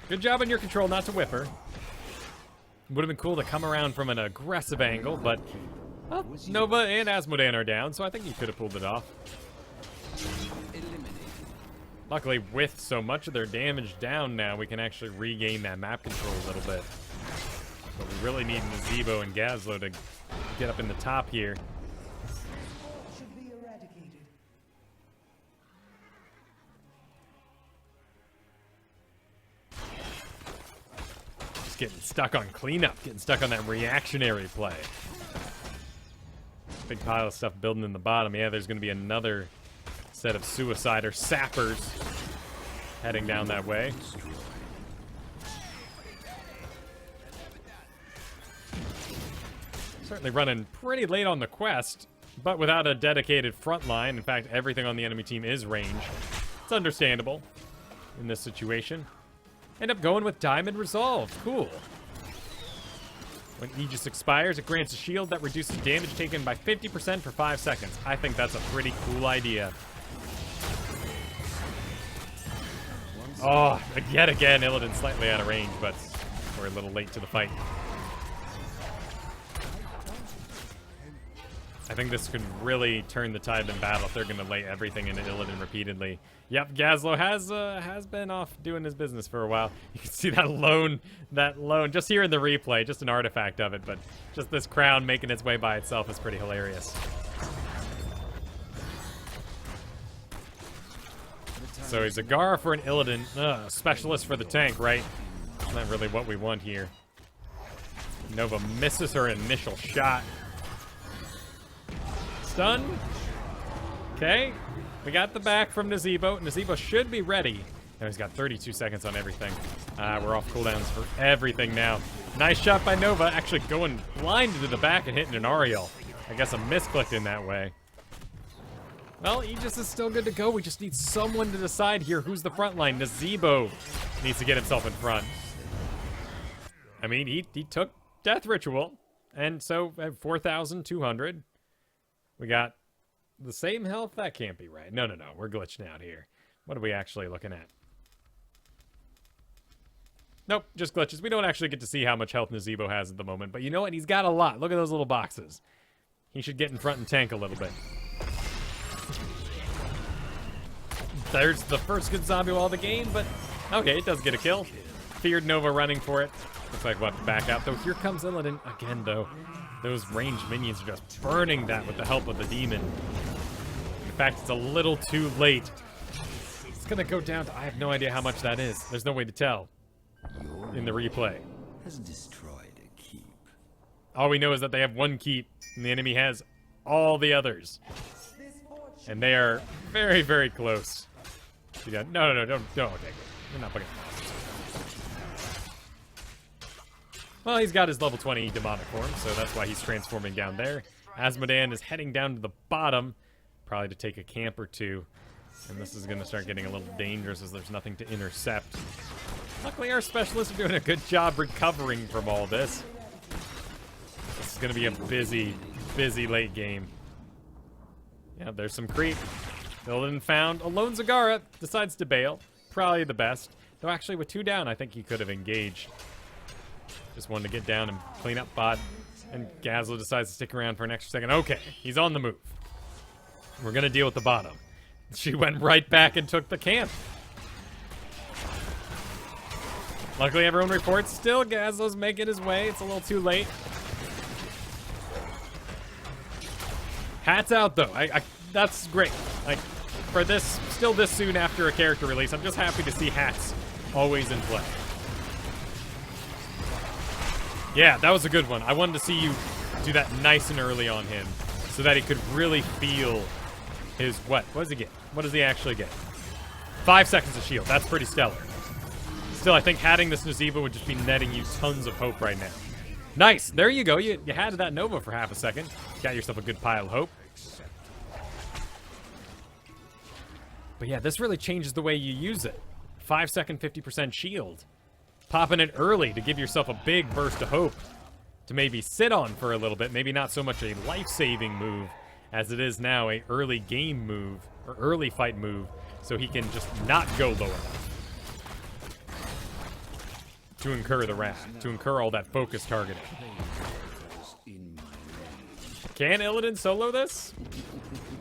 Good job on your control not to whip her. Would have been cool to come around from an aggressive angle, but well, Nova and Asmodan are down, so I think you could have pulled it off. Luckily, with so much of their damage down now, we can actually regain that map control a little bit. But we really need Nazebo and Gazlo to get up in the top here. just getting stuck on cleanup, getting stuck on that reactionary play. Big pile of stuff building in the bottom. Yeah, there's going to be another set of suicide or sappers heading down that way. Certainly running pretty late on the quest, but without a dedicated front line. In fact, everything on the enemy team is ranged. It's understandable in this situation. End up going with Diamond Resolve. Cool. When Aegis expires, it grants a shield that reduces damage taken by 50% for 5 seconds. I think that's a pretty cool idea. Oh, yet again, Illidan slightly out of range, but we're a little late to the fight. I think this could really turn the tide in battle if they're going to lay everything into Illidan repeatedly. Yep, Gazlo has been off doing his business for a while. You can see that lone, just here in the replay, just an artifact of it, but just this crown making its way by itself is pretty hilarious. So he's a Gara for an Illidan, specialist for the tank, right? That's not really what we want here. Nova misses her initial shot. Stun. Okay. We got the back from Nazebo. Nazebo should be ready. Now he's got 32 seconds on everything. We're off cooldowns for everything now. Nice shot by Nova. Actually going blind to the back and hitting an Ariel. I guess a misclicked in that way. Well, Aegis is still good to go. We just need someone to decide here who's the front line. Nazebo needs to get himself in front. I mean, he took Death Ritual. And so at 4,200. We got the same health? That can't be right. No. We're glitching out here. What are we actually looking at? Nope, just glitches. We don't actually get to see how much health Nazebo has at the moment. But you know what? He's got a lot. Look at those little boxes. He should get in front and tank a little bit. There's the first good zombie wall of the game, but okay, it does get a kill. Feared Nova running for it. Looks like we'll have to back out, though. Here comes Illidan again, though. Those ranged minions are just burning that with the help of the demon. In fact, it's a little too late. It's going to go down to, I have no idea how much that is. There's no way to tell in the replay. Has destroyed a keep. All we know is that they have one keep, and the enemy has all the others. And they are very, very close. No, don't take it. We're not fucking. Well, he's got his level 20 demonic form, so that's why he's transforming down there. Asmodan is heading down to the bottom, probably to take a camp or two. And this is going to start getting a little dangerous as there's nothing to intercept. Luckily, our specialists are doing a good job recovering from all this. This is going to be a busy, busy late game. Yeah, there's some creep. Illidan found a lone Zagara, decides to bail. Probably the best. Though actually, with 2 down, I think he could have engaged. Just wanted to get down and clean up bot. And Gazlo decides to stick around for an extra second. Okay, he's on the move. We're going to deal with the bottom. She went right back and took the camp. Luckily, everyone reports still. Gazlo's making his way. It's a little too late. Hats out, though. That's great. Like, for this, still this soon after a character release, I'm just happy to see hats always in play. Yeah, that was a good one. I wanted to see you do that nice and early on him so that he could really feel his what? What does he get? What does he actually get? 5 seconds of shield. That's pretty stellar. Still, I think hatting this Nazebo would just be netting you tons of hope right now. Nice. There you go. You had that Nova for half a second. Got yourself a good pile of hope. But yeah, this really changes the way you use it. 5 second 50% shield. Popping it early to give yourself a big burst of hope to maybe sit on for a little bit. Maybe not so much a life-saving move as it is now a early game move or early fight move so he can just not go low enough to incur the wrath, to incur all that focus targeting. Can Illidan solo this?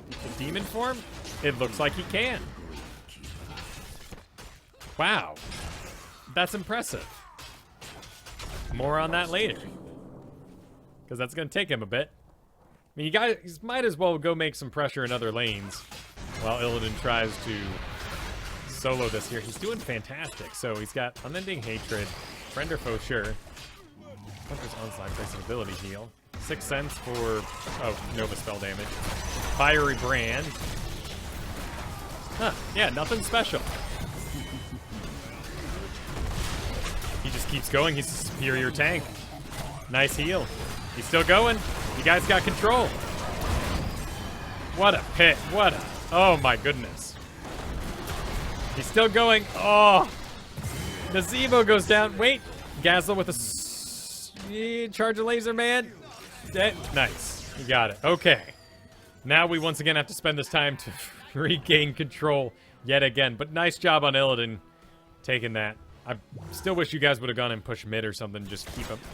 The demon form? It looks like he can. Wow. That's impressive. More on that later. Because that's going to take him a bit. I mean, you guys might as well go make some pressure in other lanes while Illidan tries to solo this here. He's doing fantastic. So he's got Unending Hatred. Friend or foe, sure. Hunter's onslaught, place of ability heal. 6 cents for, Nova spell damage. Fiery brand. Huh, yeah, nothing special. He just keeps going. He's a superior tank. Nice heal. He's still going. You guys got control. What a pit. What a... Oh, my goodness. He's still going. Oh. Nazebo goes down. Wait. Gazel with a... Charge a laser, man. Nice. You got it. Okay. Now we once again have to spend this time to regain control yet again. But nice job on Illidan taking that. I still wish you guys would have gone and pushed mid or something, just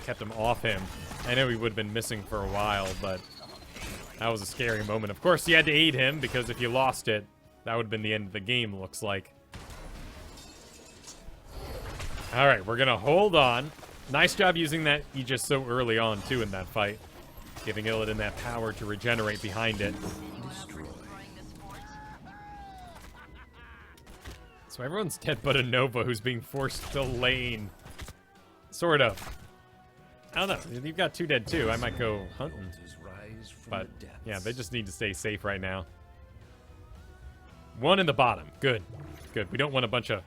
kept him off him. I know he would have been missing for a while, but that was a scary moment. Of course, you had to aid him, because if you lost it, that would have been the end of the game, looks like. All right, we're going to hold on. Nice job using that Aegis so early on, too, in that fight. Giving Illidan that power to regenerate behind it. So everyone's dead but a Nova who's being forced to lane. Sort of. I don't know. You've got 2 dead too. I might go hunting. But yeah, they just need to stay safe right now. 1 in the bottom. Good. Good. We don't want a bunch of...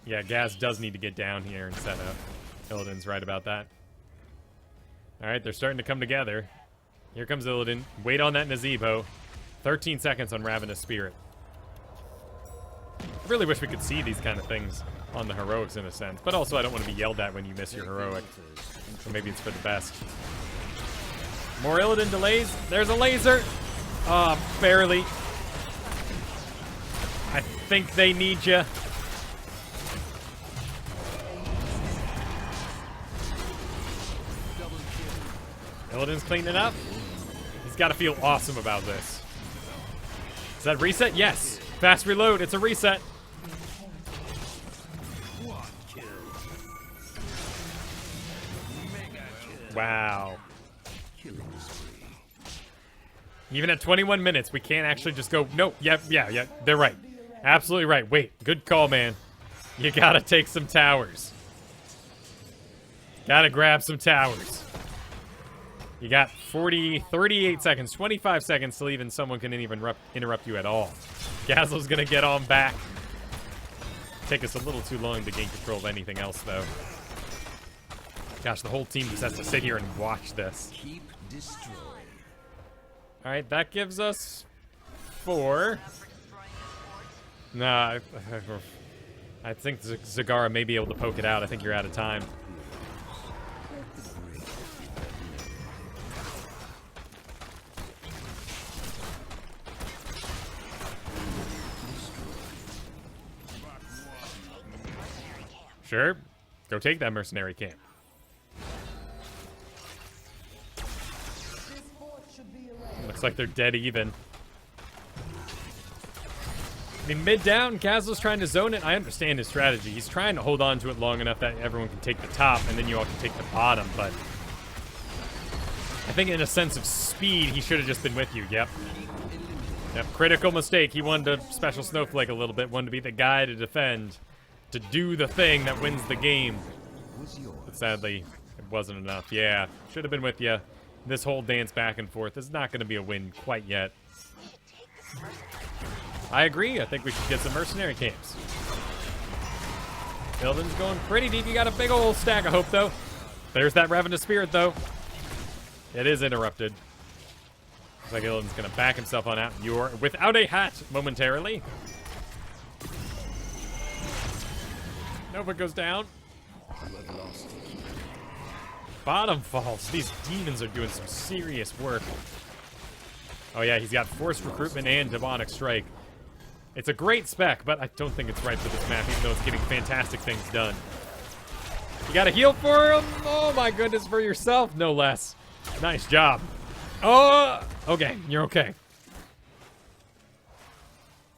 Yeah, Gaz does need to get down here and set up. Illidan's right about that. Alright, they're starting to come together. Here comes Illidan. Wait on that Nazebo. 13 seconds on Ravenous Spirit. I really wish we could see these kind of things on the heroics in a sense. But also I don't want to be yelled at when you miss your heroic. So maybe it's for the best. More Illidan delays. There's a laser. Barely. I think they need you. Illidan's cleaning up. He's got to feel awesome about this. Is that reset? Yes. Fast reload. It's a reset. Wow. Even at 21 minutes, we can't actually just go, nope, yeah, they're right. Absolutely right. Wait, good call, man. You gotta take some towers. Gotta grab some towers. You got 38 seconds, 25 seconds till even someone can even interrupt you at all. Gazel's gonna get on back. Take us a little too long to gain control of anything else, though. Gosh, the whole team just has to sit here and watch this. Keep destroyed. All right, that gives us 4. Nah, I think Zagara may be able to poke it out. I think you're out of time. Sure. Go take that mercenary camp. Looks like they're dead even. I mean, mid down, Gazel's trying to zone it. I understand his strategy. He's trying to hold on to it long enough that everyone can take the top, and then you all can take the bottom, but I think in a sense of speed, he should have just been with you. Yep. Yep, critical mistake. He wanted to special snowflake a little bit, wanted to be the guy to defend, to do the thing that wins the game. But sadly, it wasn't enough. Yeah, should have been with you. This whole dance back and forth is not going to be a win quite yet. I agree. I think we should get some mercenary camps. Illidan's going pretty deep. You got a big old stack of hope, though. There's that Ravenous Spirit, though. It is interrupted. Looks like Illidan's going to back himself on out. You're without a hat momentarily. Nova goes down. Bottom falls. These demons are doing some serious work. Oh yeah, he's got forced recruitment and demonic strike. It's a great spec, but I don't think it's right for this map, even though it's getting fantastic things done. You got a heal for him? Oh my goodness, for yourself, no less. Nice job. Oh, okay, you're okay.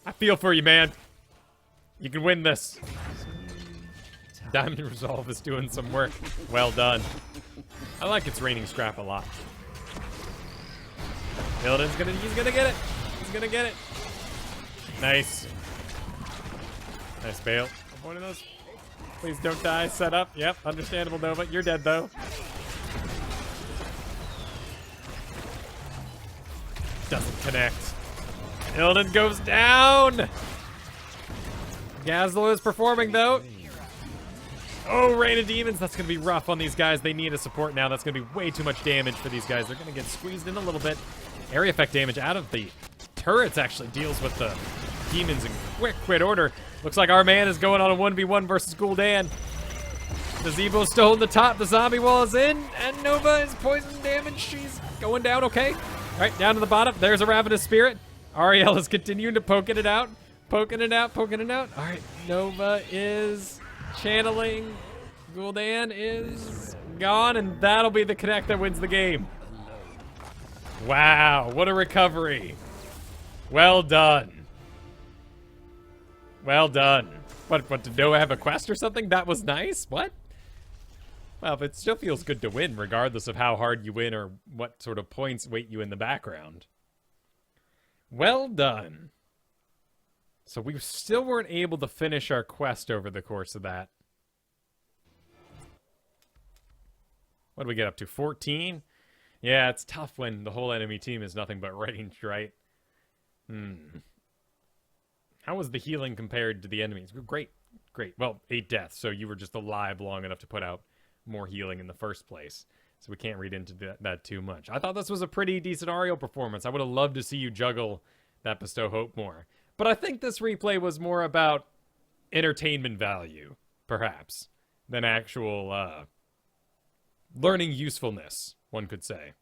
I feel for you, man. You can win this. Diamond Resolve is doing some work. Well done. I like its raining scrap a lot. Illidan's he's gonna get it. He's gonna get it. Nice. Nice bail. One of those. Please don't die. Set up. Yep, understandable, Nova. You're dead, though. Doesn't connect. Illidan goes down. Gazlo is performing, though. Oh, Rain of Demons. That's going to be rough on these guys. They need a support now. That's going to be way too much damage for these guys. They're going to get squeezed in a little bit. Area effect damage out of the turrets actually deals with the demons in quick order. Looks like our man is going on a 1v1 versus Gul'dan. The Zeebo's still holding the top. The zombie wall is in. And Nova is poison damage. She's going down okay. All right, down to the bottom. There's a Ravenous Spirit. Ariel is continuing to poking it out. Poking it out. All right, Nova is channeling. Gul'dan is gone, and that'll be the connect that wins the game. Wow, what a recovery. Well done. Well done. What, did Noah have a quest or something? That was nice? What? Well, it still feels good to win, regardless of how hard you win or what sort of points wait you in the background. Well done. So we still weren't able to finish our quest over the course of that. What do we get up to? 14? Yeah, it's tough when the whole enemy team is nothing but range, right? How was the healing compared to the enemies? Great. Well, 8 deaths, so you were just alive long enough to put out more healing in the first place. So we can't read into that too much. I thought this was a pretty decent Ariel performance. I would have loved to see you juggle that Bestow Hope more. But I think this replay was more about entertainment value, perhaps, than actual learning usefulness, one could say.